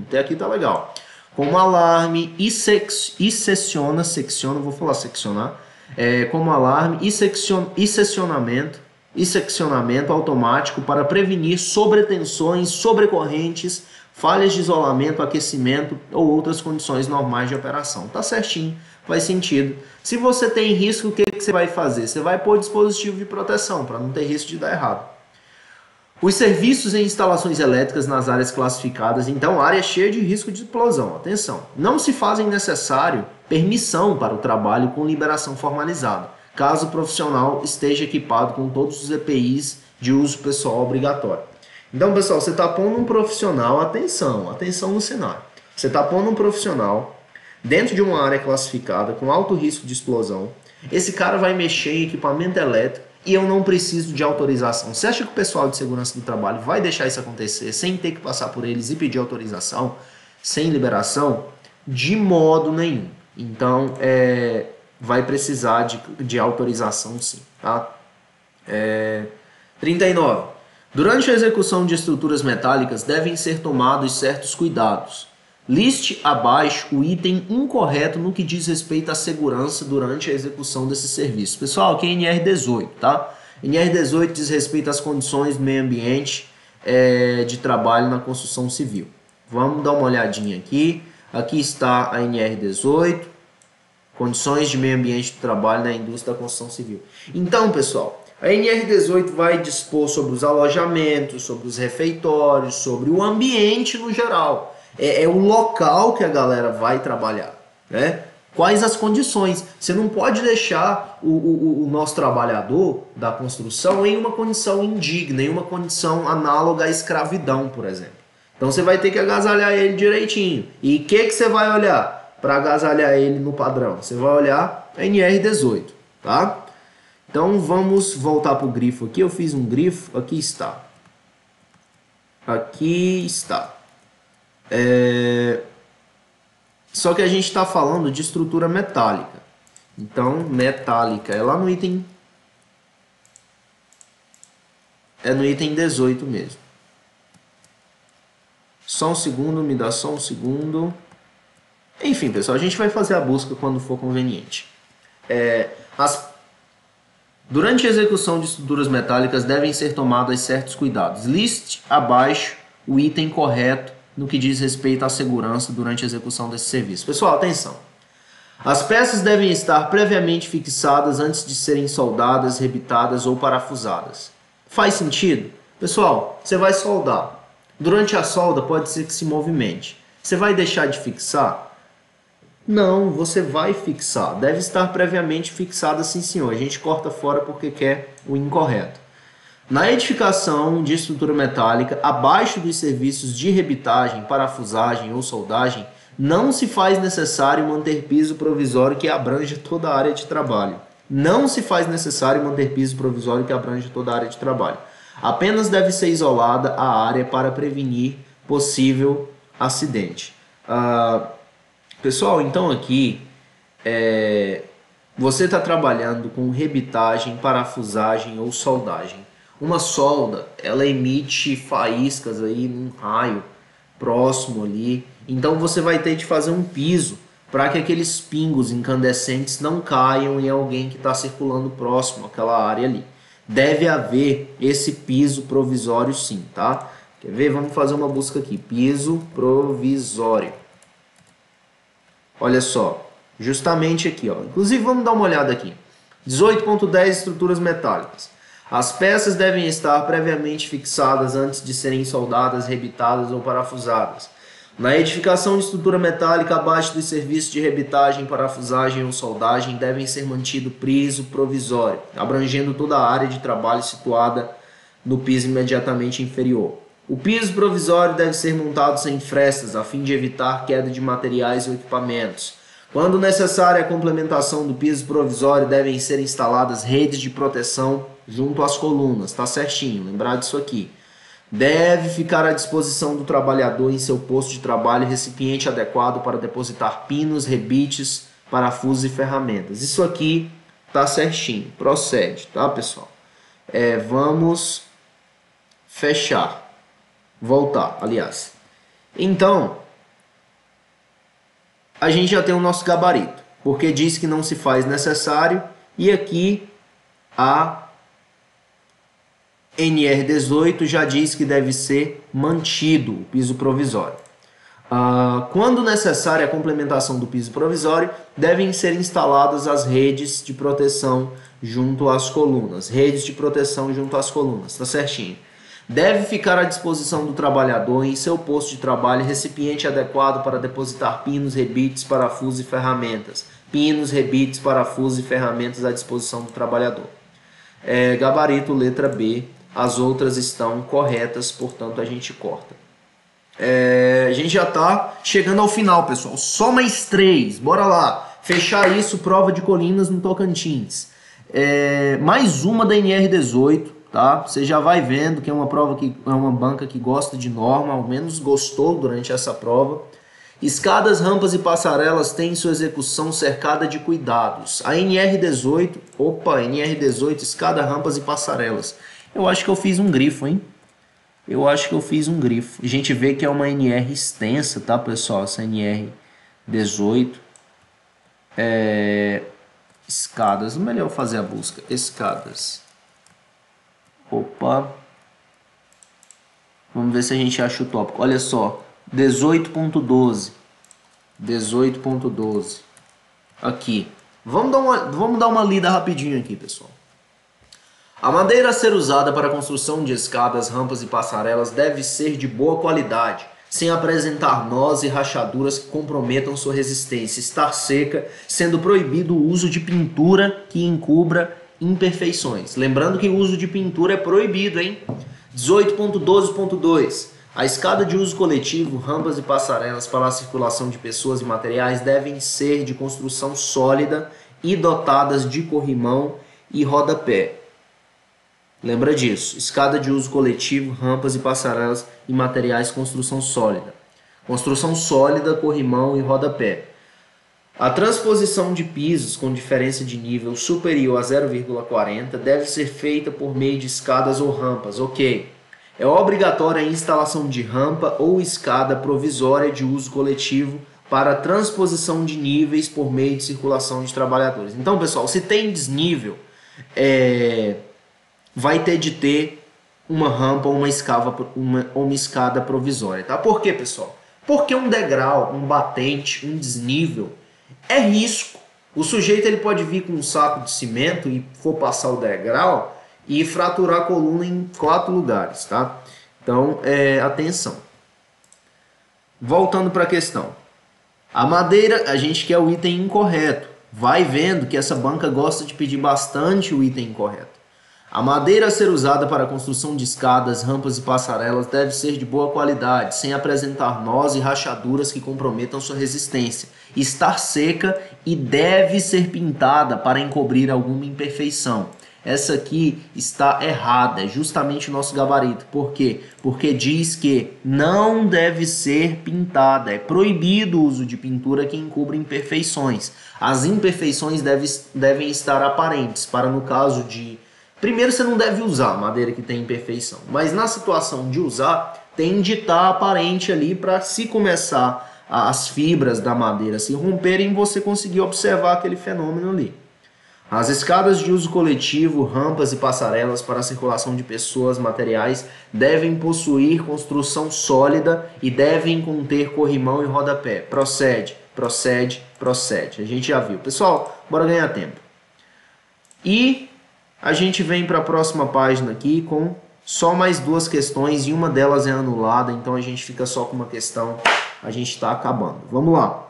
Até aqui tá legal. Como alarme e seccionamento automático para prevenir sobretensões, sobrecorrentes, falhas de isolamento, aquecimento ou outras condições normais de operação. Tá certinho, faz sentido. Se você tem risco, o que você vai fazer? Você vai pôr dispositivo de proteção para não ter risco de dar errado. Os serviços em instalações elétricas nas áreas classificadas, então, área cheia de risco de explosão. Atenção, não se fazem necessário permissão para o trabalho com liberação formalizada, caso o profissional esteja equipado com todos os EPIs de uso pessoal obrigatório. Então, pessoal, você está pondo um profissional, atenção no cenário. Você está pondo um profissional dentro de uma área classificada com alto risco de explosão. Esse cara vai mexer em equipamento elétrico e eu não preciso de autorização. Você acha que o pessoal de segurança do trabalho vai deixar isso acontecer sem ter que passar por eles e pedir autorização, sem liberação? De modo nenhum. Então, vai precisar de autorização sim. Tá? 39. Durante a execução de estruturas metálicas devem ser tomados certos cuidados. Liste abaixo o item incorreto no que diz respeito à segurança durante a execução desse serviço. Pessoal, aqui é NR18, tá? NR18 diz respeito às condições do meio ambiente de trabalho na construção civil. Vamos dar uma olhadinha aqui. Aqui está a NR18, condições de meio ambiente de trabalho na indústria da construção civil. Então, pessoal, a NR18 vai dispor sobre os alojamentos, sobre os refeitórios, sobre o ambiente no geral. É o local que a galera vai trabalhar, né? Quais as condições? Você não pode deixar o nosso trabalhador da construção em uma condição indigna, em uma condição análoga à escravidão, por exemplo. Então você vai ter que agasalhar ele direitinho. E o que você vai olhar para agasalhar ele no padrão? Você vai olhar a NR18. tá? Então vamos voltar para o grifo aqui. Eu fiz um grifo, aqui está. Aqui está. Só que a gente está falando de estrutura metálica. Então, metálica é lá no item... É no item 18 mesmo. Só um segundo, me dá só um segundo. Enfim, pessoal, a gente vai fazer a busca quando for conveniente. Durante a execução de estruturas metálicas devem ser tomados certos cuidados. Liste abaixo o item correto no que diz respeito à segurança durante a execução desse serviço. Pessoal, atenção. As peças devem estar previamente fixadas antes de serem soldadas, rebitadas ou parafusadas. Faz sentido? Pessoal, você vai soldar. Durante a solda pode ser que se movimente. Você vai deixar de fixar? Não, você vai fixar. Deve estar previamente fixada, sim senhor. A gente corta fora porque quer o incorreto. Na edificação de estrutura metálica, abaixo dos serviços de rebitagem, parafusagem ou soldagem, não se faz necessário manter piso provisório que abranja toda a área de trabalho. Não se faz necessário manter piso provisório que abranja toda a área de trabalho. Apenas deve ser isolada a área para prevenir possível acidente. Pessoal, então aqui você está trabalhando com rebitagem, parafusagem ou soldagem. Uma solda, ela emite faíscas aí num raio próximo ali. Então você vai ter de fazer um piso para que aqueles pingos incandescentes não caiam em alguém que está circulando próximo àquela área ali. Deve haver esse piso provisório sim, tá? Quer ver? Vamos fazer uma busca aqui. Piso provisório. Olha só, justamente aqui, ó. Inclusive vamos dar uma olhada aqui. 18.10 estruturas metálicas. As peças devem estar previamente fixadas antes de serem soldadas, rebitadas ou parafusadas. Na edificação de estrutura metálica, abaixo dos serviços de rebitagem, parafusagem ou soldagem, devem ser mantido piso provisório, abrangendo toda a área de trabalho situada no piso imediatamente inferior. O piso provisório deve ser montado sem frestas, a fim de evitar queda de materiais ou equipamentos. Quando necessária a complementação do piso provisório, devem ser instaladas redes de proteção junto às colunas. Tá certinho, lembrar disso aqui. Deve ficar à disposição do trabalhador em seu posto de trabalho recipiente adequado para depositar pinos, rebites, parafusos e ferramentas. Isso aqui tá certinho, procede, tá, pessoal? Vamos fechar. Voltar, aliás. Então, a gente já tem o nosso gabarito, porque diz que não se faz necessário, e aqui a NR18 já diz que deve ser mantido o piso provisório. Quando necessária a complementação do piso provisório, devem ser instaladas as redes de proteção junto às colunas. Redes de proteção junto às colunas, tá certinho. Deve ficar à disposição do trabalhador em seu posto de trabalho recipiente adequado para depositar pinos, rebites, parafusos e ferramentas. Pinos, rebites, parafusos e ferramentas à disposição do trabalhador. Gabarito, letra B. As outras estão corretas, portanto a gente corta. A gente já está chegando ao final, pessoal. Só mais 3. Bora lá. Fechar isso, prova de Colinas no Tocantins. Mais uma da NR18. Tá? Você já vai vendo que é uma prova que é uma banca que gosta de norma, ao menos gostou durante essa prova. Escadas, rampas e passarelas têm sua execução cercada de cuidados. A NR18, NR18, escada, rampas e passarelas. Eu acho que eu fiz um grifo, hein? Eu acho que eu fiz um grifo. A gente vê que é uma NR extensa, tá, pessoal? Essa NR18. Escadas, melhor fazer a busca. Escadas. Vamos ver se a gente acha o tópico. Olha só, 18.12. 18.12. Aqui. Vamos dar uma lida rapidinho aqui, pessoal. A madeira a ser usada para a construção de escadas, rampas e passarelas deve ser de boa qualidade, sem apresentar nós e rachaduras que comprometam sua resistência, estar seca, sendo proibido o uso de pintura que encubra imperfeições. Lembrando que o uso de pintura é proibido, hein? 18.12.2. A escada de uso coletivo, rampas e passarelas para a circulação de pessoas e materiais devem ser de construção sólida e dotadas de corrimão e rodapé. Lembra disso? Escada de uso coletivo, rampas e passarelas e materiais construção sólida. Construção sólida, corrimão e rodapé. A transposição de pisos com diferença de nível superior a 0,40 deve ser feita por meio de escadas ou rampas, ok? É obrigatória a instalação de rampa ou escada provisória de uso coletivo para transposição de níveis por meio de circulação de trabalhadores. Então, pessoal, se tem desnível, vai ter de ter uma rampa ou uma escada provisória, tá? Por quê, pessoal? Porque um degrau, um batente, um desnível é risco. O sujeito ele pode vir com um saco de cimento e for passar o degrau e fraturar a coluna em 4 lugares, tá? Então, atenção. Voltando para a questão. A madeira, a gente quer o item incorreto. Vai vendo que essa banca gosta de pedir bastante o item incorreto. A madeira a ser usada para a construção de escadas, rampas e passarelas deve ser de boa qualidade, sem apresentar nós e rachaduras que comprometam sua resistência. Estar seca e deve ser pintada para encobrir alguma imperfeição. Essa aqui está errada, é justamente o nosso gabarito. Por quê? Porque diz que não deve ser pintada. É proibido o uso de pintura que encubra imperfeições. As imperfeições devem estar aparentes. Para no caso de... Primeiro, você não deve usar madeira que tem imperfeição. Mas na situação de usar, tem de estar aparente ali para se começar as fibras da madeira se romperem, você conseguir observar aquele fenômeno ali. As escadas de uso coletivo, rampas e passarelas para a circulação de pessoas, materiais, devem possuir construção sólida e devem conter corrimão e rodapé. Procede, procede, procede. A gente já viu. Pessoal, bora ganhar tempo. E a gente vem para a próxima página aqui com só mais 2 questões e uma delas é anulada, então a gente fica só com uma questão, a gente está acabando. Vamos lá.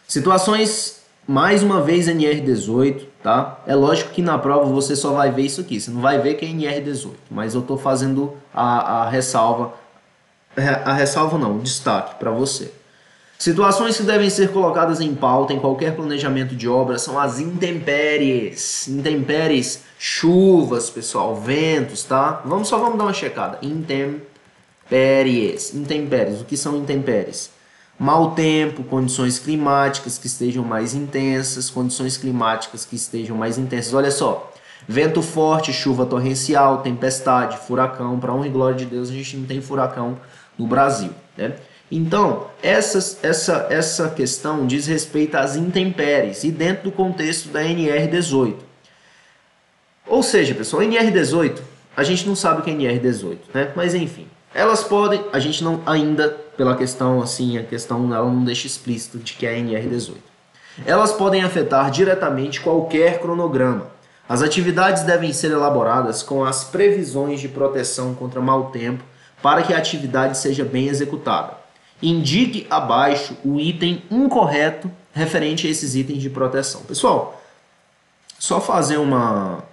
Situações, mais uma vez, NR18, tá? É lógico que na prova você só vai ver isso aqui, você não vai ver que é NR18, mas eu estou fazendo a ressalva não, o destaque para você. Situações que devem ser colocadas em pauta em qualquer planejamento de obra são as intempéries. Intempéries, chuvas, pessoal, ventos, tá? Vamos dar uma checada. Intempéries. Intempéries. O que são intempéries? Mau tempo, condições climáticas que estejam mais intensas, condições climáticas que estejam mais intensas. Olha só, vento forte, chuva torrencial, tempestade, furacão. Para honra e glória de Deus, a gente não tem furacão no Brasil, né? Então, essa questão diz respeito às intempéries e dentro do contexto da NR18. Ou seja, pessoal, NR18, a gente não sabe o que é NR18, né? Mas enfim, elas podem, a gente não ainda, pela questão assim, a questão ela não deixa explícito de que é NR18. Elas podem afetar diretamente qualquer cronograma. As atividades devem ser elaboradas com as previsões de proteção contra mau tempo para que a atividade seja bem executada. Indique abaixo o item incorreto referente a esses itens de proteção. Pessoal, só fazer uma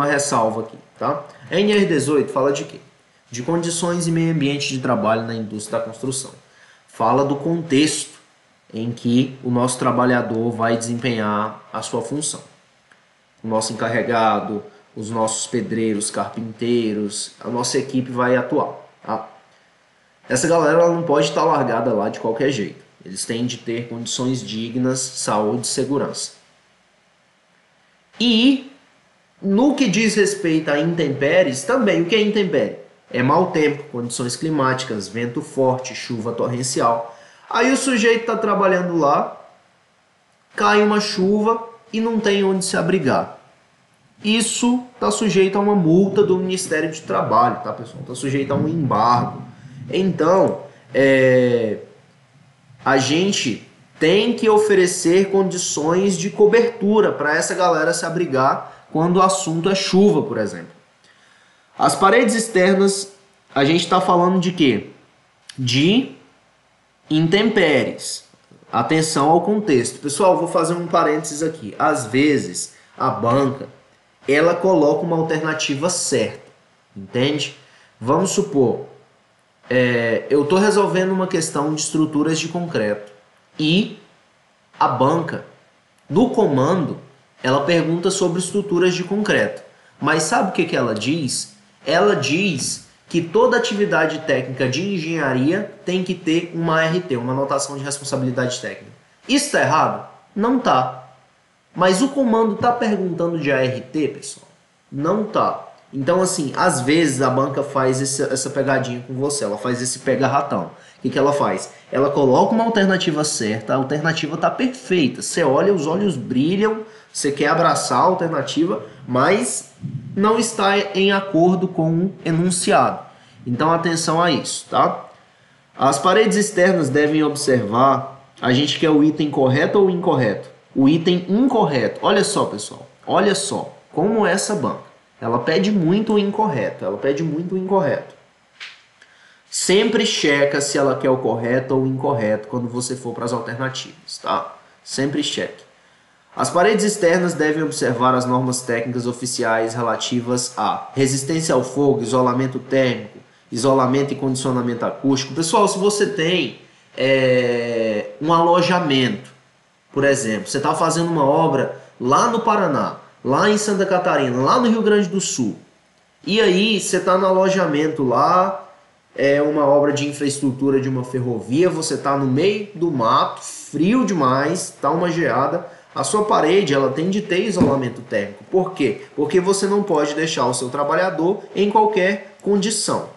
ressalva aqui, tá? A NR18 fala de quê? De condições e meio ambiente de trabalho na indústria da construção. Fala do contexto em que o nosso trabalhador vai desempenhar a sua função. O nosso encarregado, os nossos pedreiros, carpinteiros, a nossa equipe vai atuar, tá? Essa galera ela não pode estar largada lá de qualquer jeito. Eles têm de ter condições dignas, saúde e segurança. E no que diz respeito a intempéries, também o que é intempérie? É mau tempo, condições climáticas, vento forte, chuva torrencial. Aí o sujeito está trabalhando lá, cai uma chuva e não tem onde se abrigar. Isso está sujeito a uma multa do Ministério do Trabalho, tá, pessoal? Está sujeito a um embargo. Então, a gente tem que oferecer condições de cobertura para essa galera se abrigar quando o assunto é chuva, por exemplo. As paredes externas, a gente está falando de quê? De intempéries. Atenção ao contexto. Pessoal, vou fazer um parênteses aqui. Às vezes, a banca, ela coloca uma alternativa certa, entende? Vamos supor, eu estou resolvendo uma questão de estruturas de concreto e a banca do comando ela pergunta sobre estruturas de concreto. Mas sabe o que ela diz? Ela diz que toda atividade técnica de engenharia tem que ter uma ART, uma anotação de responsabilidade técnica. Isso está errado? Não está. Mas o comando está perguntando de ART, pessoal? Não está. Então, assim, às vezes a banca faz essa pegadinha com você, ela faz esse pega-ratão. O que ela faz? Ela coloca uma alternativa certa, a alternativa está perfeita. Você olha, os olhos brilham, você quer abraçar a alternativa, mas não está em acordo com o enunciado. Então, atenção a isso, tá? As paredes externas devem observar, a gente quer o item correto ou incorreto? O item incorreto. Olha só, pessoal, olha só como essa banca. Ela pede muito o incorreto, ela pede muito o incorreto. Sempre checa se ela quer o correto ou o incorreto quando você for para as alternativas, tá? Sempre cheque. As paredes externas devem observar as normas técnicas oficiais relativas a resistência ao fogo, isolamento térmico, isolamento e condicionamento acústico. Pessoal, se você tem um alojamento, por exemplo, você está fazendo uma obra lá no Paraná, lá em Santa Catarina, lá no Rio Grande do Sul, e aí você está no alojamento lá, é uma obra de infraestrutura de uma ferrovia, você está no meio do mato, frio demais, está uma geada, a sua parede ela tem de ter isolamento térmico. Por quê? Porque você não pode deixar o seu trabalhador em qualquer condição.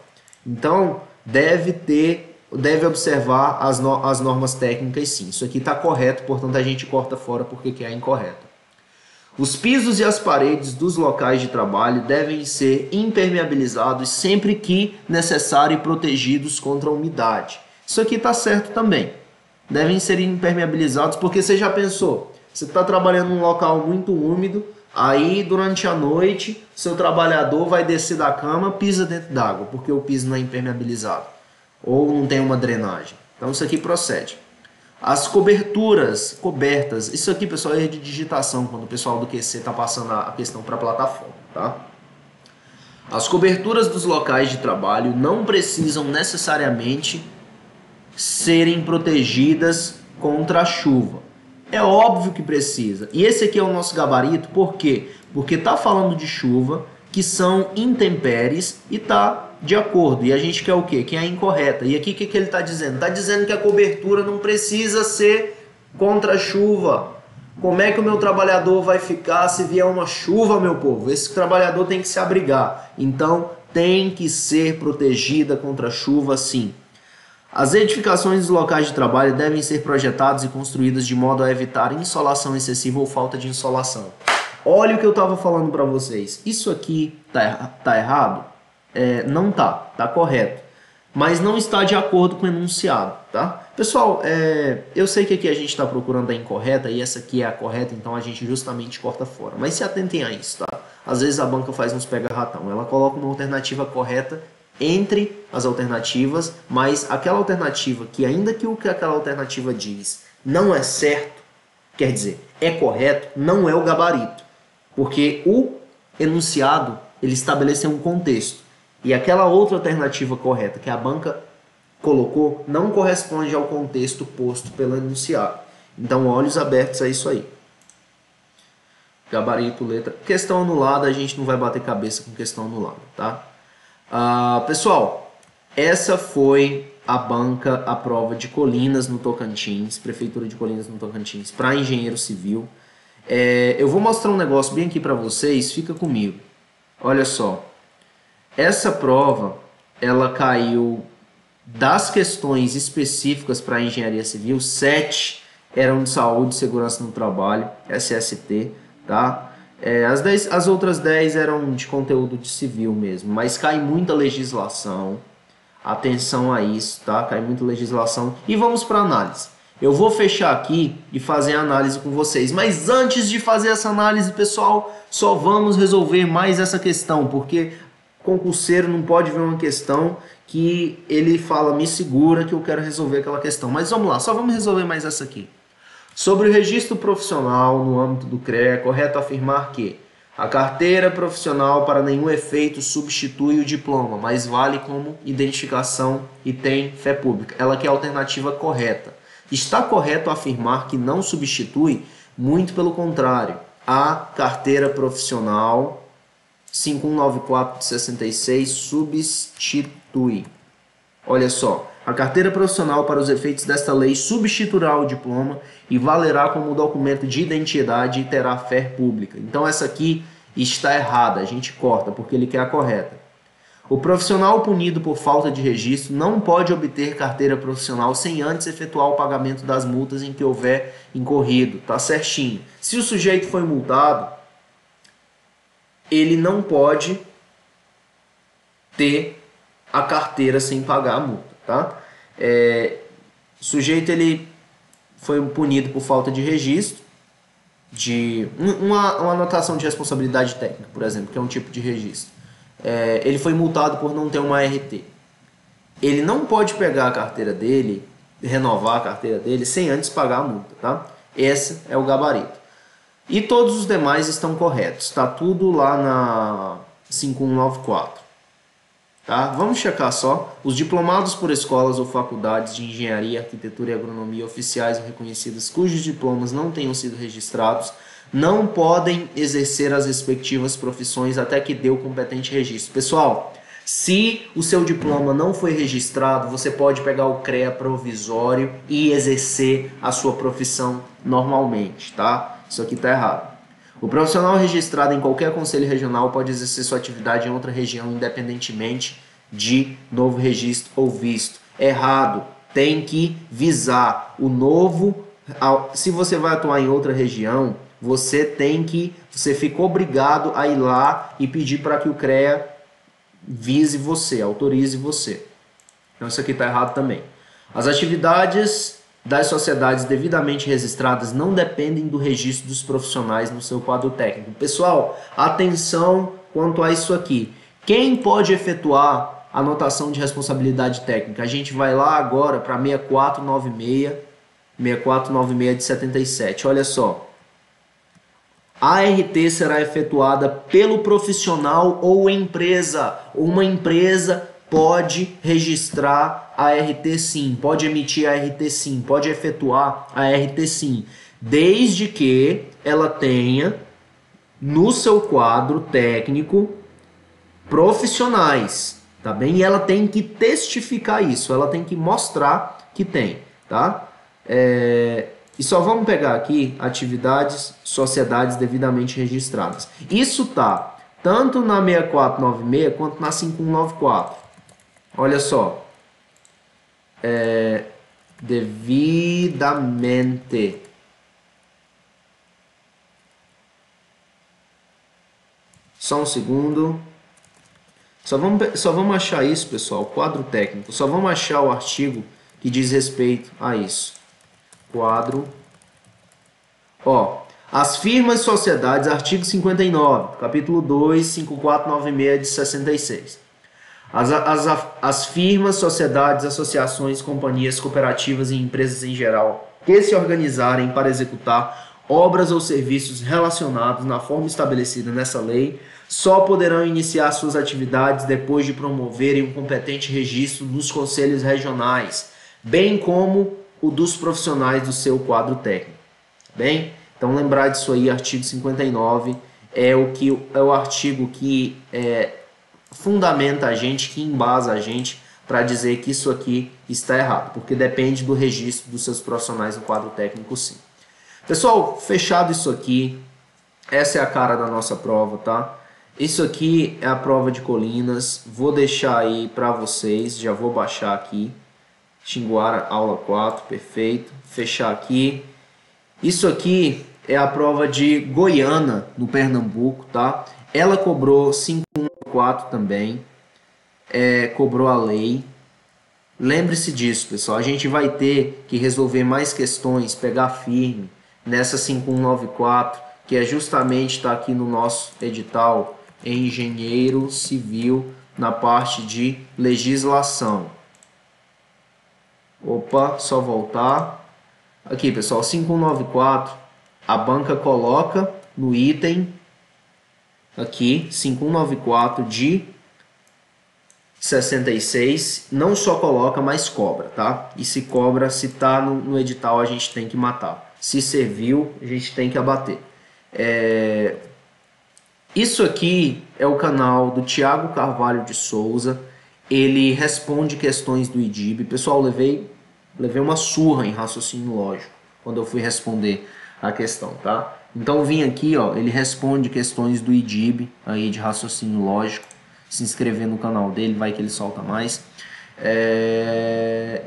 Então, deve observar as normas técnicas sim. Isso aqui está correto, portanto a gente corta fora porque é incorreto. Os pisos e as paredes dos locais de trabalho devem ser impermeabilizados sempre que necessário e protegidos contra a umidade. Isso aqui está certo também. Devem ser impermeabilizados porque você já pensou, você está trabalhando num local muito úmido, aí durante a noite seu trabalhador vai descer da cama, pisa dentro d'água, porque o piso não é impermeabilizado ou não tem uma drenagem. Então isso aqui procede. As cobertas, isso aqui, pessoal, é de digitação, quando o pessoal do QC está passando a questão para a plataforma, tá? As coberturas dos locais de trabalho não precisam necessariamente serem protegidas contra a chuva. É óbvio que precisa. E esse aqui é o nosso gabarito, por quê? Porque está falando de chuva, que são intempéries, e está de acordo. E a gente quer o quê? Que é incorreta. E aqui o que ele está dizendo? Está dizendo que a cobertura não precisa ser contra a chuva. Como é que o meu trabalhador vai ficar se vier uma chuva, meu povo? Esse trabalhador tem que se abrigar. Então, tem que ser protegida contra a chuva, sim. As edificações dos locais de trabalho devem ser projetadas e construídas de modo a evitar insolação excessiva ou falta de insolação. Olha o que eu estava falando para vocês. Isso aqui tá errado? Não tá correto. Mas não está de acordo com o enunciado, tá? Pessoal, eu sei que aqui a gente está procurando a incorreta e essa aqui é a correta, então a gente justamente corta fora. Mas se atentem a isso, tá? Às vezes a banca faz uns pega-ratão. Ela coloca uma alternativa correta entre as alternativas, mas aquela alternativa que, ainda que o que aquela alternativa diz não é certo, quer dizer, é correto, não é o gabarito. Porque o enunciado, ele estabeleceu um contexto. E aquela outra alternativa correta que a banca colocou não corresponde ao contexto posto pelo enunciado. Então, olhos abertos a isso aí. Gabarito, letra. Questão anulada, a gente não vai bater cabeça com questão anulada, tá? Pessoal, essa foi a banca à prova de Colinas no Tocantins, Prefeitura de Colinas no Tocantins, para engenheiro civil. Eu vou mostrar um negócio bem aqui para vocês, fica comigo. Olha só, essa prova, ela caiu das questões específicas para engenharia civil, 7 eram de saúde e segurança no trabalho, SST, tá? As outras 10 eram de conteúdo de civil mesmo, mas cai muita legislação, atenção a isso, tá? Cai muita legislação. E vamos para análise. Eu vou fechar aqui e fazer a análise com vocês, mas antes de fazer essa análise, pessoal, só vamos resolver mais essa questão, porque concurseiro não pode ver uma questão que ele fala, me segura que eu quero resolver aquela questão. Mas vamos lá, só vamos resolver mais essa aqui. Sobre o registro profissional no âmbito do CREA, é correto afirmar que a carteira profissional para nenhum efeito substitui o diploma, mas vale como identificação e tem fé pública. Ela que é a alternativa correta. Está correto afirmar que não substitui? Muito pelo contrário. a carteira profissional 5194 de 66 substitui. Olha só, a carteira profissional para os efeitos desta lei substituirá o diploma e valerá como documento de identidade e terá fé pública. Então essa aqui está errada, a gente corta porque ele quer a correta. O profissional punido por falta de registro não pode obter carteira profissional sem antes efetuar o pagamento das multas em que houver incorrido. Tá certinho. Se o sujeito foi multado, ele não pode ter a carteira sem pagar a multa, tá? O sujeito ele foi punido por falta de registro, de uma anotação de responsabilidade técnica, por exemplo, que é um tipo de registro. Ele foi multado por não ter uma RT. Ele não pode pegar a carteira dele, renovar a carteira dele, sem antes pagar a multa, tá? Esse é o gabarito. E todos os demais estão corretos. Está tudo lá na 5194. Tá? Vamos checar só. Os diplomados por escolas ou faculdades de engenharia, arquitetura e agronomia oficiais ou reconhecidas cujos diplomas não tenham sido registrados não podem exercer as respectivas profissões até que dê o competente registro. Pessoal, se o seu diploma não foi registrado, você pode pegar o CREA provisório e exercer a sua profissão normalmente, tá? Isso aqui tá errado. O profissional registrado em qualquer conselho regional pode exercer sua atividade em outra região, independentemente de novo registro ou visto. Errado. Tem que visar o novo. Se você vai atuar em outra região, você fica obrigado a ir lá e pedir para que o CREA vise você, autorize você. Então isso aqui está errado também. As atividades das sociedades devidamente registradas não dependem do registro dos profissionais no seu quadro técnico. Pessoal, atenção quanto a isso aqui. Quem pode efetuar a anotação de responsabilidade técnica? A gente vai lá agora para 6496 de 77. Olha só. A ART será efetuada pelo profissional ou empresa. Uma empresa pode registrar a ART sim, pode emitir a ART sim, pode efetuar a ART sim, desde que ela tenha no seu quadro técnico profissionais, tá bem? E ela tem que testificar isso, ela tem que mostrar que tem, tá? E só vamos pegar aqui atividades, sociedades devidamente registradas. Isso tá tanto na 6496 quanto na 5194. Olha só. Devidamente. Só um segundo. Só vamos achar isso, pessoal. Quadro técnico. Só vamos achar o artigo que diz respeito a isso. Quadro. Ó, as firmas e sociedades, artigo 59, capítulo 2, 5496 de 66. As firmas, sociedades, associações, companhias, cooperativas e empresas em geral que se organizarem para executar obras ou serviços relacionados na forma estabelecida nessa lei só poderão iniciar suas atividades depois de promoverem um competente registro nos conselhos regionais, bem como o dos profissionais do seu quadro técnico. Bem, então lembrar disso aí, artigo 59 é o artigo que fundamenta a gente, que embasa a gente para dizer que isso aqui está errado, porque depende do registro dos seus profissionais no quadro técnico sim. Pessoal, fechado isso aqui, essa é a cara da nossa prova, tá? Isso aqui é a prova de Colinas, vou deixar aí para vocês, já vou baixar aqui. Xinguara, aula 4, perfeito. Fechar aqui. Isso aqui é a prova de Goiânia, no Pernambuco, tá? Ela cobrou 514 também. Cobrou a lei. Lembre-se disso, pessoal. A gente vai ter que resolver mais questões, pegar firme nessa 5194, que é justamente está aqui no nosso edital engenheiro civil, na parte de legislação. Opa, só voltar. Aqui, pessoal, 5194, a banca coloca no item aqui, 5194 de 66, não só coloca, mas cobra, tá? E se cobra, se tá no edital, a gente tem que matar. Se serviu, a gente tem que abater. Isso aqui é o canal do Thiago Carvalho de Souza. Ele responde questões do IDIB. Pessoal, levei uma surra em raciocínio lógico quando eu fui responder a questão, tá? Então eu vim aqui, ó, ele responde questões do IDIB aí de raciocínio lógico. Se inscrever no canal dele, vai que ele solta mais.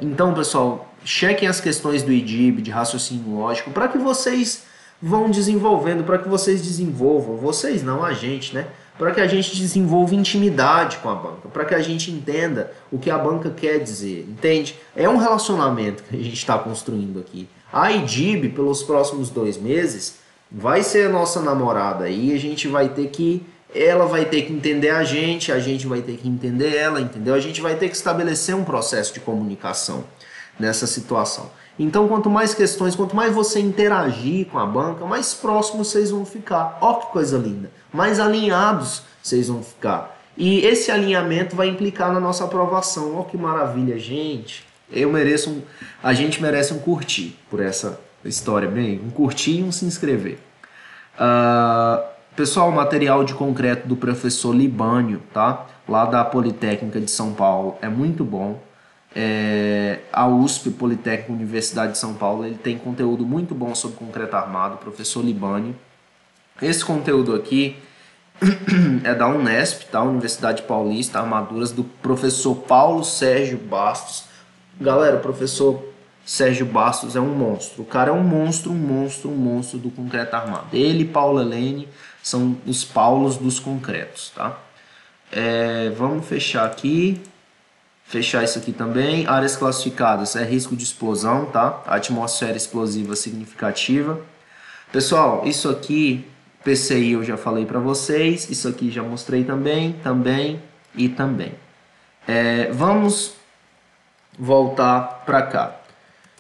Então, pessoal, chequem as questões do IDIB de raciocínio lógico para que vocês vão desenvolvendo, para que vocês desenvolvam, vocês não, a gente, né? Para que a gente desenvolva intimidade com a banca, para que a gente entenda o que a banca quer dizer, entende? É um relacionamento que a gente está construindo aqui. A IDIB, pelos próximos 2 meses, vai ser a nossa namorada aí, a gente vai ter que, ela vai ter que entender a gente vai ter que entender ela, entendeu? A gente vai ter que estabelecer um processo de comunicação nessa situação. Então, quanto mais questões, quanto mais você interagir com a banca, mais próximos vocês vão ficar. Ó que coisa linda! Mais alinhados vocês vão ficar. E esse alinhamento vai implicar na nossa aprovação. Ó que maravilha, gente! A gente merece um curtir por essa história, bem, um curtir e um se inscrever. Pessoal, o material de concreto do professor Libânio, tá? Lá da Politécnica de São Paulo, é muito bom. A USP, Politécnica Universidade de São Paulo, ele tem conteúdo muito bom sobre concreto armado, professor Libânio. Esse conteúdo aqui é da Unesp, tá? Universidade Paulista, Armaduras, do professor Paulo Sérgio Bastos. Galera, o professor Sérgio Bastos é um monstro. O cara é um monstro do concreto armado. Ele e Paulo Helene são os Paulos dos concretos, tá? Vamos fechar aqui. Fechar isso aqui também. Áreas classificadas é risco de explosão, tá? Atmosfera explosiva significativa. Pessoal, isso aqui, PCI eu já falei para vocês. Isso aqui já mostrei também. Vamos voltar para cá.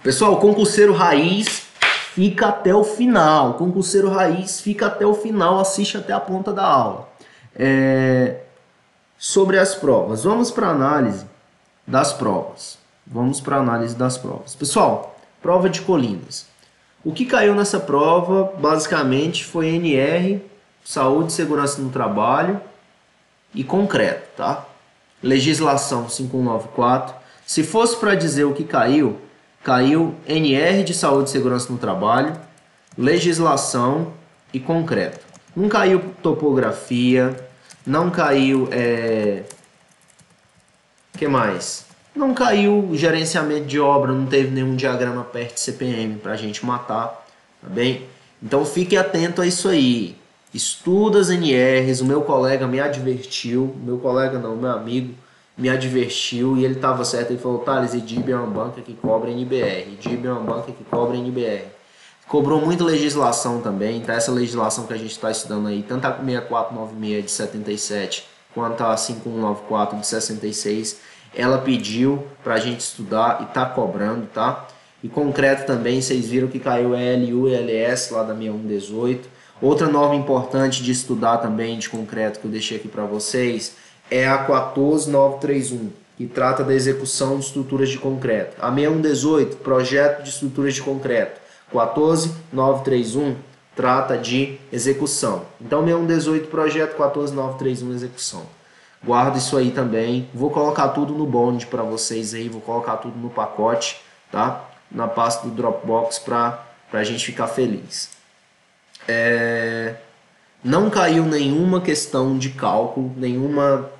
Pessoal, o concurseiro raiz fica até o final. O concurseiro raiz fica até o final, assiste até a ponta da aula. Sobre as provas, vamos para a análise das provas. Pessoal, prova de Colinas. O que caiu nessa prova, basicamente, foi NR, Saúde e Segurança no Trabalho e concreto, tá? Legislação 5194. Se fosse para dizer o que caiu, caiu NR de Saúde e Segurança no Trabalho, legislação e concreto. Não caiu topografia, não caiu... que mais? Não caiu gerenciamento de obra, não teve nenhum diagrama perto de CPM para a gente matar, tá bem? Então fique atento a isso aí. Estuda as NRs, o meu colega me advertiu, meu amigo me advertiu e ele estava certo, ele falou, Thales, IDIB é uma banca que cobra NBR, Cobrou muita legislação também, tá? Essa legislação que a gente está estudando aí, tanto a 6496 de 77 quanto a 5194 de 66, ela pediu para a gente estudar e tá cobrando, tá? E concreto também, vocês viram que caiu LU e LS lá da 6118. Outra norma importante de estudar também de concreto que eu deixei aqui para vocês é a 14931, que trata da execução de estruturas de concreto. A 6118, projeto de estruturas de concreto. 14931 trata de execução. Então 6118 projeto, 14931 execução. Guarda isso aí também. Vou colocar tudo no bonde para vocês aí, vou colocar tudo no pacote, tá? Na pasta do Dropbox para a gente ficar feliz. Não caiu nenhuma questão de cálculo, nenhuma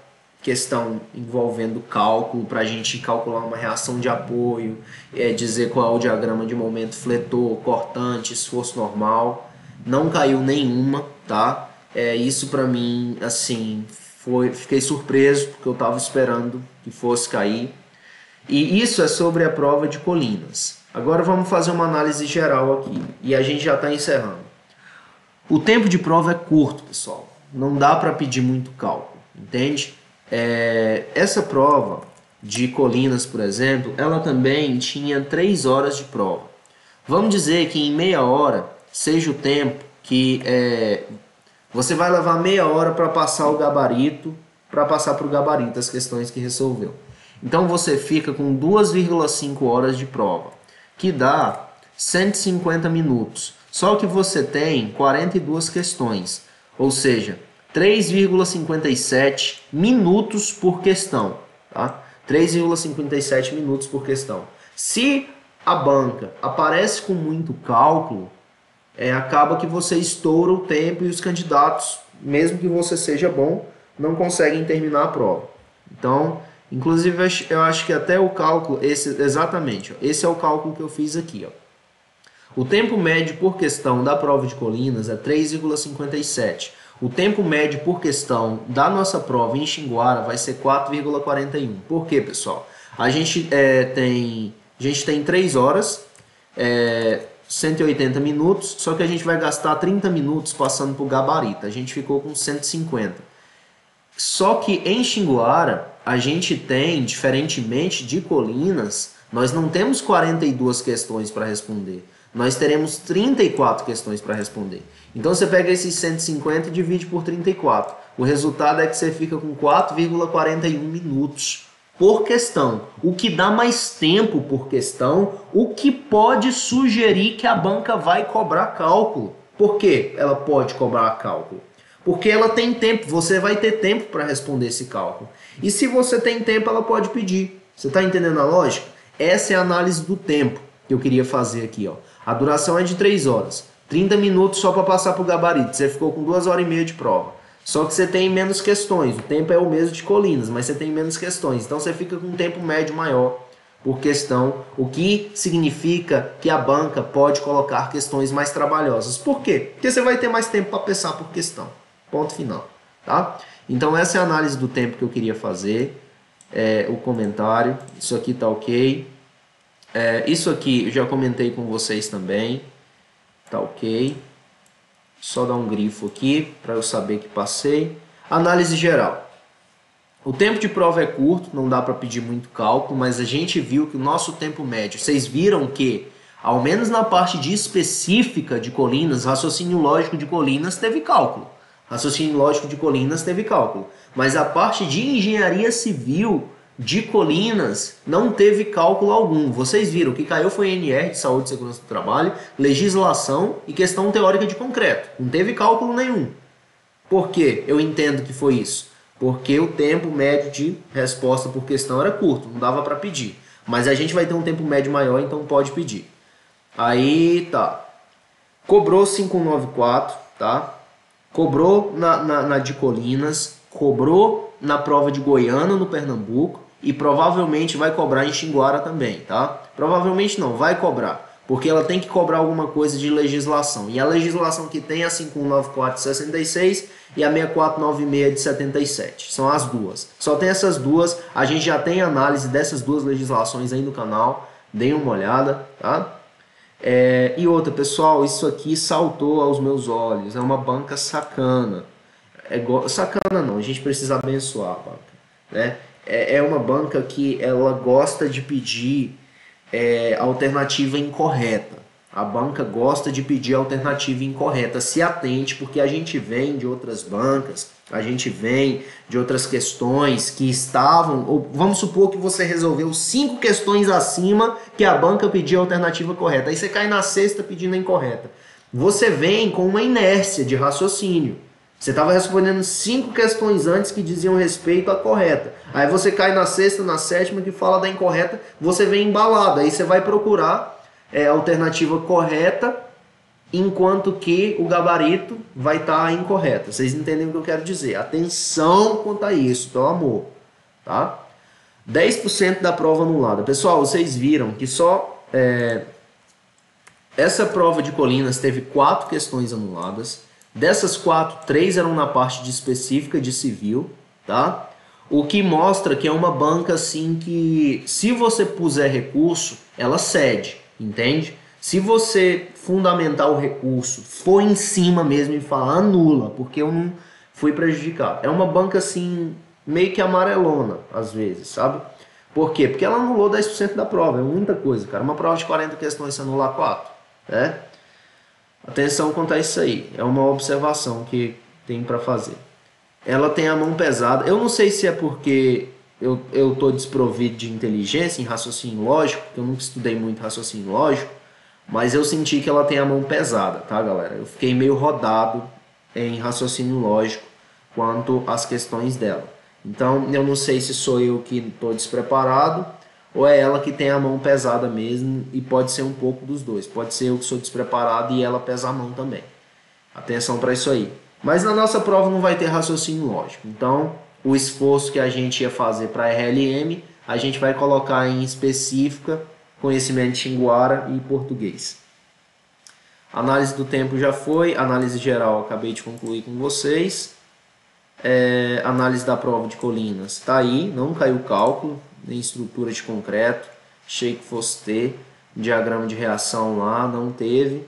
questão envolvendo cálculo para a gente calcular uma reação de apoio, dizer qual é o diagrama de momento fletor, cortante, esforço normal. Não caiu nenhuma, tá? Isso para mim, assim, fiquei surpreso porque eu estava esperando que fosse cair. E isso é sobre a prova de Colinas. Agora vamos fazer uma análise geral aqui e a gente já está encerrando. O tempo de prova é curto, pessoal. Não dá para pedir muito cálculo, entende? Essa prova de Colinas, por exemplo, ela também tinha 3 horas de prova. Vamos dizer que em meia hora seja o tempo que você vai levar meia hora para passar o gabarito, para passar para o gabarito as questões que resolveu. Então você fica com 2,5 horas de prova, que dá 150 minutos. Só que você tem 42 questões, ou seja, 3,57 minutos por questão, tá? 3,57 minutos por questão. Se a banca aparece com muito cálculo, acaba que você estoura o tempo e os candidatos, mesmo que você seja bom, não conseguem terminar a prova. Então, inclusive, eu acho que até o cálculo, exatamente, ó, esse é o cálculo que eu fiz aqui. Ó. O tempo médio por questão da prova de Colinas é 3,57. O tempo médio por questão da nossa prova em Xinguara vai ser 4,41. Por quê, pessoal? A gente tem 3 horas, 180 minutos, só que a gente vai gastar 30 minutos passando por gabarito. A gente ficou com 150. Só que em Xinguara, a gente tem, diferentemente de Colinas, nós não temos 42 questões para responder. Nós teremos 34 questões para responder. Então você pega esses 150 e divide por 34. O resultado é que você fica com 4,41 minutos por questão, o que dá mais tempo por questão, o que pode sugerir que a banca vai cobrar cálculo. Por que ela pode cobrar cálculo? Porque ela tem tempo, você vai ter tempo para responder esse cálculo. E se você tem tempo, ela pode pedir. Você está entendendo a lógica? Essa é a análise do tempo que eu queria fazer aqui. Ó. A duração é de 3 horas, 30 minutos só para passar para o gabarito. Você ficou com 2 horas e meia de prova. Só que você tem menos questões, o tempo é o mesmo de Colinas, mas você tem menos questões. Então você fica com um tempo médio maior por questão, o que significa que a banca pode colocar questões mais trabalhosas. Por quê? Porque você vai ter mais tempo para pensar por questão. Ponto final. Tá? Então essa é a análise do tempo que eu queria fazer. O comentário, isso aqui tá ok. Isso aqui eu já comentei com vocês também. Tá ok. Só dar um grifo aqui para eu saber que passei. Análise geral. O tempo de prova é curto, não dá para pedir muito cálculo, mas a gente viu que o nosso tempo médio, vocês viram que, ao menos na parte de específica de Colinas, raciocínio lógico de Colinas teve cálculo. Raciocínio lógico de Colinas teve cálculo. Mas a parte de engenharia civil de Colinas não teve cálculo algum. Vocês viram que caiu foi NR de saúde e segurança do trabalho, legislação e questão teórica de concreto. Não teve cálculo nenhum. Por que eu entendo que foi isso? Porque o tempo médio de resposta por questão era curto, não dava para pedir. Mas a gente vai ter um tempo médio maior, então pode pedir. Aí tá. Cobrou 594, tá? Cobrou na de Colinas, cobrou na prova de Goiânia no Pernambuco e provavelmente vai cobrar em Xinguara também, tá? Provavelmente não, vai cobrar, porque ela tem que cobrar alguma coisa de legislação. E a legislação que tem é a 5194 de 66 e a 6496 de 77. São as duas. Só tem essas duas, a gente já tem análise dessas duas legislações aí no canal, deem uma olhada, tá? E outra, pessoal, isso aqui saltou aos meus olhos, é uma banca sacana. Sacana não, a gente precisa abençoar a banca, né? É uma banca que ela gosta de pedir alternativa incorreta. A banca gosta de pedir alternativa incorreta. Se atente, porque a gente vem de outras bancas, a gente vem de outras questões que estavam... Ou vamos supor que você resolveu 5 questões acima que a banca pediu a alternativa correta. Aí você cai na sexta pedindo a incorreta. Você vem com uma inércia de raciocínio. Você estava respondendo 5 questões antes que diziam respeito à correta. Aí você cai na sexta, na sétima que fala da incorreta, você vem embalado. Aí você vai procurar a alternativa correta, enquanto que o gabarito vai estar incorreta. Vocês entendem o que eu quero dizer? Atenção quanto a isso, pelo amor. Tá? 10% da prova anulada. Pessoal, vocês viram que só essa prova de Colinas teve 4 questões anuladas. Dessas 4, 3 eram na parte de específica de civil, tá? O que mostra que é uma banca assim que, se você puser recurso, ela cede, entende? Se você fundamentar o recurso, for em cima mesmo e falar anula, porque eu não fui prejudicado. É uma banca assim, meio que amarelona, às vezes, sabe? Por quê? Porque ela anulou 10% da prova, é muita coisa, cara. Uma prova de 40 questões, se anular 4, né? Atenção quanto a isso aí, é uma observação que tem para fazer. Ela tem a mão pesada, eu não sei se é porque eu estou desprovido de inteligência em raciocínio lógico, porque eu nunca estudei muito raciocínio lógico, mas eu senti que ela tem a mão pesada, tá, galera? Eu fiquei meio rodado em raciocínio lógico quanto às questões dela. Então, eu não sei se sou eu que estou despreparado ou é ela que tem a mão pesada mesmo, e pode ser um pouco dos dois. Pode ser eu que sou despreparado e ela pesa a mão também. Atenção para isso aí. Mas na nossa prova não vai ter raciocínio lógico. Então, o esforço que a gente ia fazer para RLM, a gente vai colocar em específica conhecimento de Xinguara e português. Análise do tempo já foi, análise geral acabei de concluir com vocês. Análise da prova de colinas está aí, não caiu cálculo, nem estrutura de concreto, achei que fosse ter, diagrama de reação lá, não teve.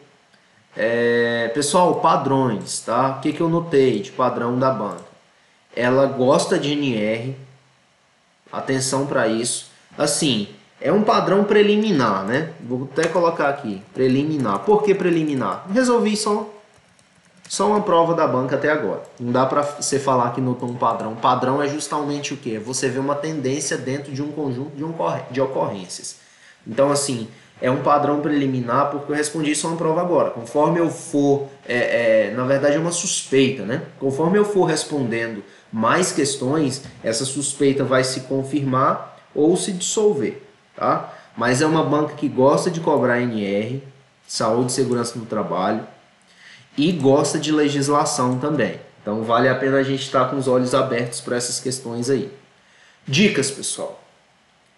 Pessoal, padrões, tá? O que eu notei de padrão da banca? Ela gosta de NR, atenção para isso. Assim, é um padrão preliminar, né? Vou até colocar aqui, preliminar. Por que preliminar? Resolvi só uma prova da banca até agora. Não dá para você falar que notou um padrão. Padrão é justamente o quê? Você vê uma tendência dentro de um conjunto de ocorrências. Então, assim, é um padrão preliminar porque eu respondi só uma prova agora. Conforme eu for, na verdade é uma suspeita, né? Conforme eu for respondendo mais questões, essa suspeita vai se confirmar ou se dissolver, tá? Mas é uma banca que gosta de cobrar NR, saúde e segurança no trabalho, e gosta de legislação também. Então vale a pena a gente estar com os olhos abertos para essas questões aí. Dicas, pessoal.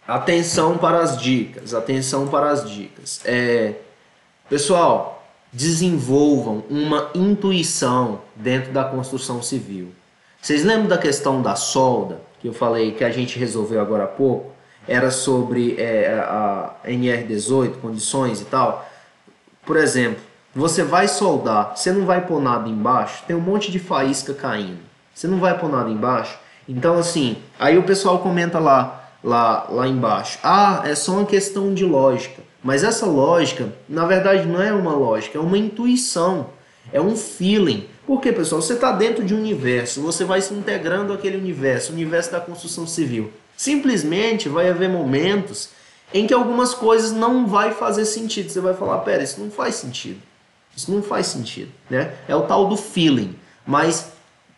Atenção para as dicas, atenção para as dicas. Pessoal, desenvolvam uma intuição dentro da construção civil. Vocês lembram da questão da solda, que eu falei que a gente resolveu agora há pouco? Era sobre a NR18, condições e tal. Por exemplo, você vai soldar, você não vai pôr nada embaixo, tem um monte de faísca caindo. Você não vai pôr nada embaixo? Então, assim, aí o pessoal comenta lá embaixo. Ah, é só uma questão de lógica. Mas essa lógica, na verdade, não é uma lógica, é uma intuição, é um feeling. Porque, pessoal, você está dentro de um universo, você vai se integrando àquele universo, o universo da construção civil. Simplesmente vai haver momentos em que algumas coisas não vai fazer sentido. Você vai falar, pera, isso não faz sentido. Isso não faz sentido, né? É o tal do feeling. Mas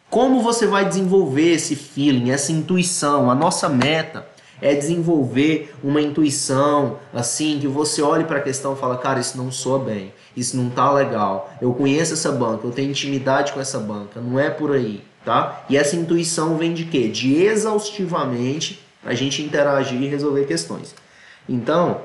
como você vai desenvolver esse feeling, essa intuição? A nossa meta é desenvolver uma intuição, assim, que você olhe para a questão e fala, cara, isso não soa bem, isso não tá legal, eu conheço essa banca, eu tenho intimidade com essa banca, não é por aí, tá? E essa intuição vem de quê? De exaustivamente a gente interagir e resolver questões. Então,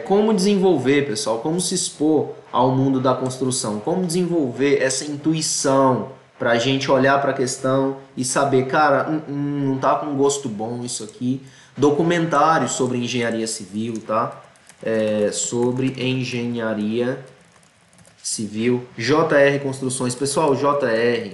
como desenvolver, pessoal, como se expor ao mundo da construção, como desenvolver essa intuição para a gente olhar para a questão e saber, cara, não tá com gosto bom isso aqui. Documentários sobre engenharia civil, tá? Sobre engenharia civil. JR Construções. Pessoal, o JR,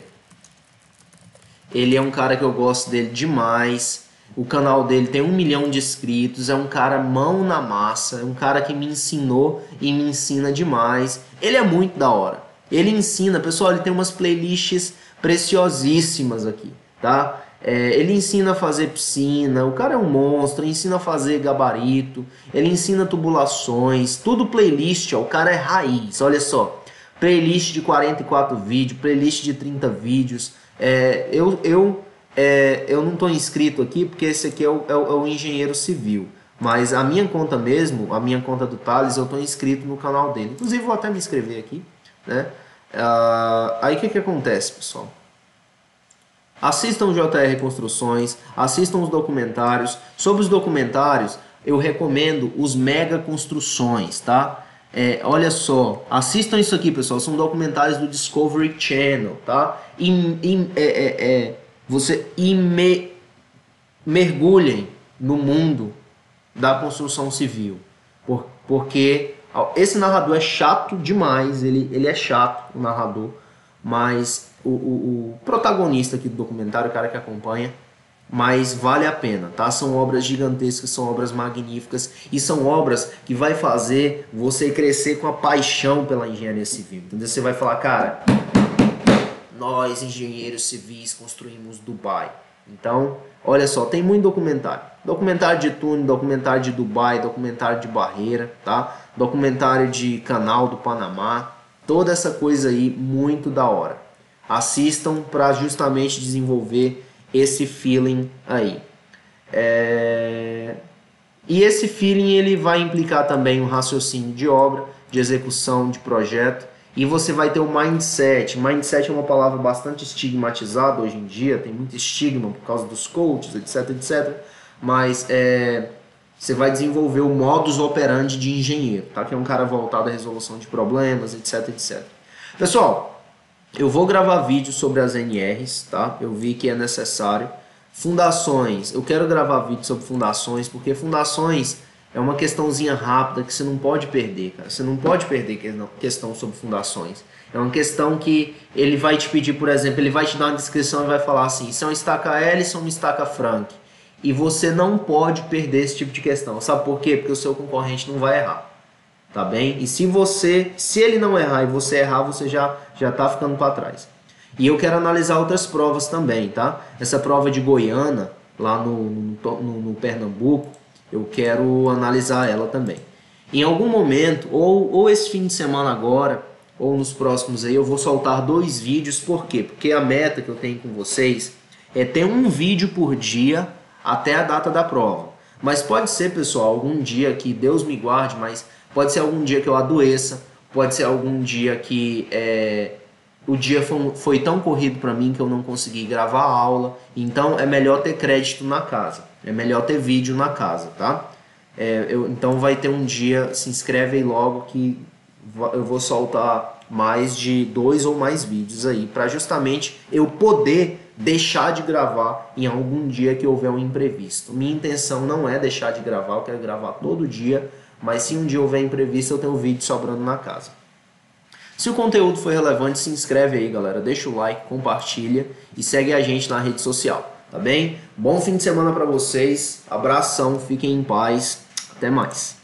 ele é um cara que eu gosto dele demais. O canal dele tem 1 milhão de inscritos. É um cara mão na massa. É um cara que me ensinou e me ensina demais. Ele é muito da hora. Ele ensina, pessoal, ele tem umas playlists preciosíssimas aqui, tá? Ele ensina a fazer piscina, o cara é um monstro, ensina a fazer gabarito, ele ensina tubulações, tudo playlist, ó, o cara é raiz, olha só. Playlist de 44 vídeos, playlist de 30 vídeos. Eu não estou inscrito aqui porque esse aqui é o engenheiro civil. Mas a minha conta mesmo, a minha conta do Thales, eu estou inscrito no canal dele. Inclusive vou até me inscrever aqui, né? Aí o que acontece, pessoal? Assistam o JR Construções, assistam os documentários. Sobre os documentários, eu recomendo os Mega Construções, tá? Olha só, assistam isso aqui, pessoal. São documentários do Discovery Channel, tá? Mergulhem no mundo da construção civil, porque esse narrador é chato demais, ele é chato, o narrador, mas o protagonista aqui do documentário, o cara que acompanha, mas vale a pena, tá? São obras gigantescas, são obras magníficas e são obras que vai fazer você crescer com a paixão pela engenharia civil, entendeu? Você vai falar, cara, nós engenheiros civis construímos Dubai. Então, olha só, tem muito documentário. Documentário de Tunis, documentário de Dubai, documentário de Barreira, tá? Documentário de Canal do Panamá, toda essa coisa aí muito da hora. Assistam para justamente desenvolver esse feeling aí. E esse feeling ele vai implicar também um raciocínio de obra, de execução de projeto, e você vai ter o mindset. Mindset é uma palavra bastante estigmatizada hoje em dia, tem muito estigma por causa dos coaches, etc, etc. Mas você vai desenvolver o modus operandi de engenheiro, tá? Que é um cara voltado à resolução de problemas, etc, etc. Pessoal, eu vou gravar vídeos sobre as NRs, tá? Eu vi que é necessário. Fundações, eu quero gravar vídeo sobre fundações, porque fundações é uma questãozinha rápida que você não pode perder, cara. Você não pode perder questão sobre fundações. É uma questão que ele vai te pedir, por exemplo, ele vai te dar uma descrição e vai falar assim, se é um estaca hélice ou um estaca Frank. E você não pode perder esse tipo de questão. Sabe por quê? Porque o seu concorrente não vai errar. Tá bem? E se ele não errar e você errar, você já tá ficando para trás. E eu quero analisar outras provas também, tá? Essa prova de Goiânia, lá no Pernambuco, eu quero analisar ela também. Em algum momento, ou esse fim de semana agora, ou nos próximos aí, eu vou soltar 2 vídeos. Por quê? Porque a meta que eu tenho com vocês é ter um vídeo por dia até a data da prova. Mas pode ser, pessoal, algum dia que Deus me guarde, mas pode ser algum dia que eu adoeça, pode ser algum dia que o dia foi tão corrido para mim que eu não consegui gravar a aula. Então é melhor ter crédito na casa, é melhor ter vídeo na casa, tá? Então vai ter um dia, se inscreve aí logo que eu vou soltar mais de 2 ou mais vídeos aí, para justamente eu poder deixar de gravar em algum dia que houver um imprevisto. Minha intenção não é deixar de gravar, eu quero gravar todo dia, mas se um dia houver imprevisto eu tenho vídeo sobrando na casa. Se o conteúdo foi relevante, se inscreve aí, galera. Deixa o like, compartilha e segue a gente na rede social, tá bem? Bom fim de semana para vocês. Abração, fiquem em paz. Até mais.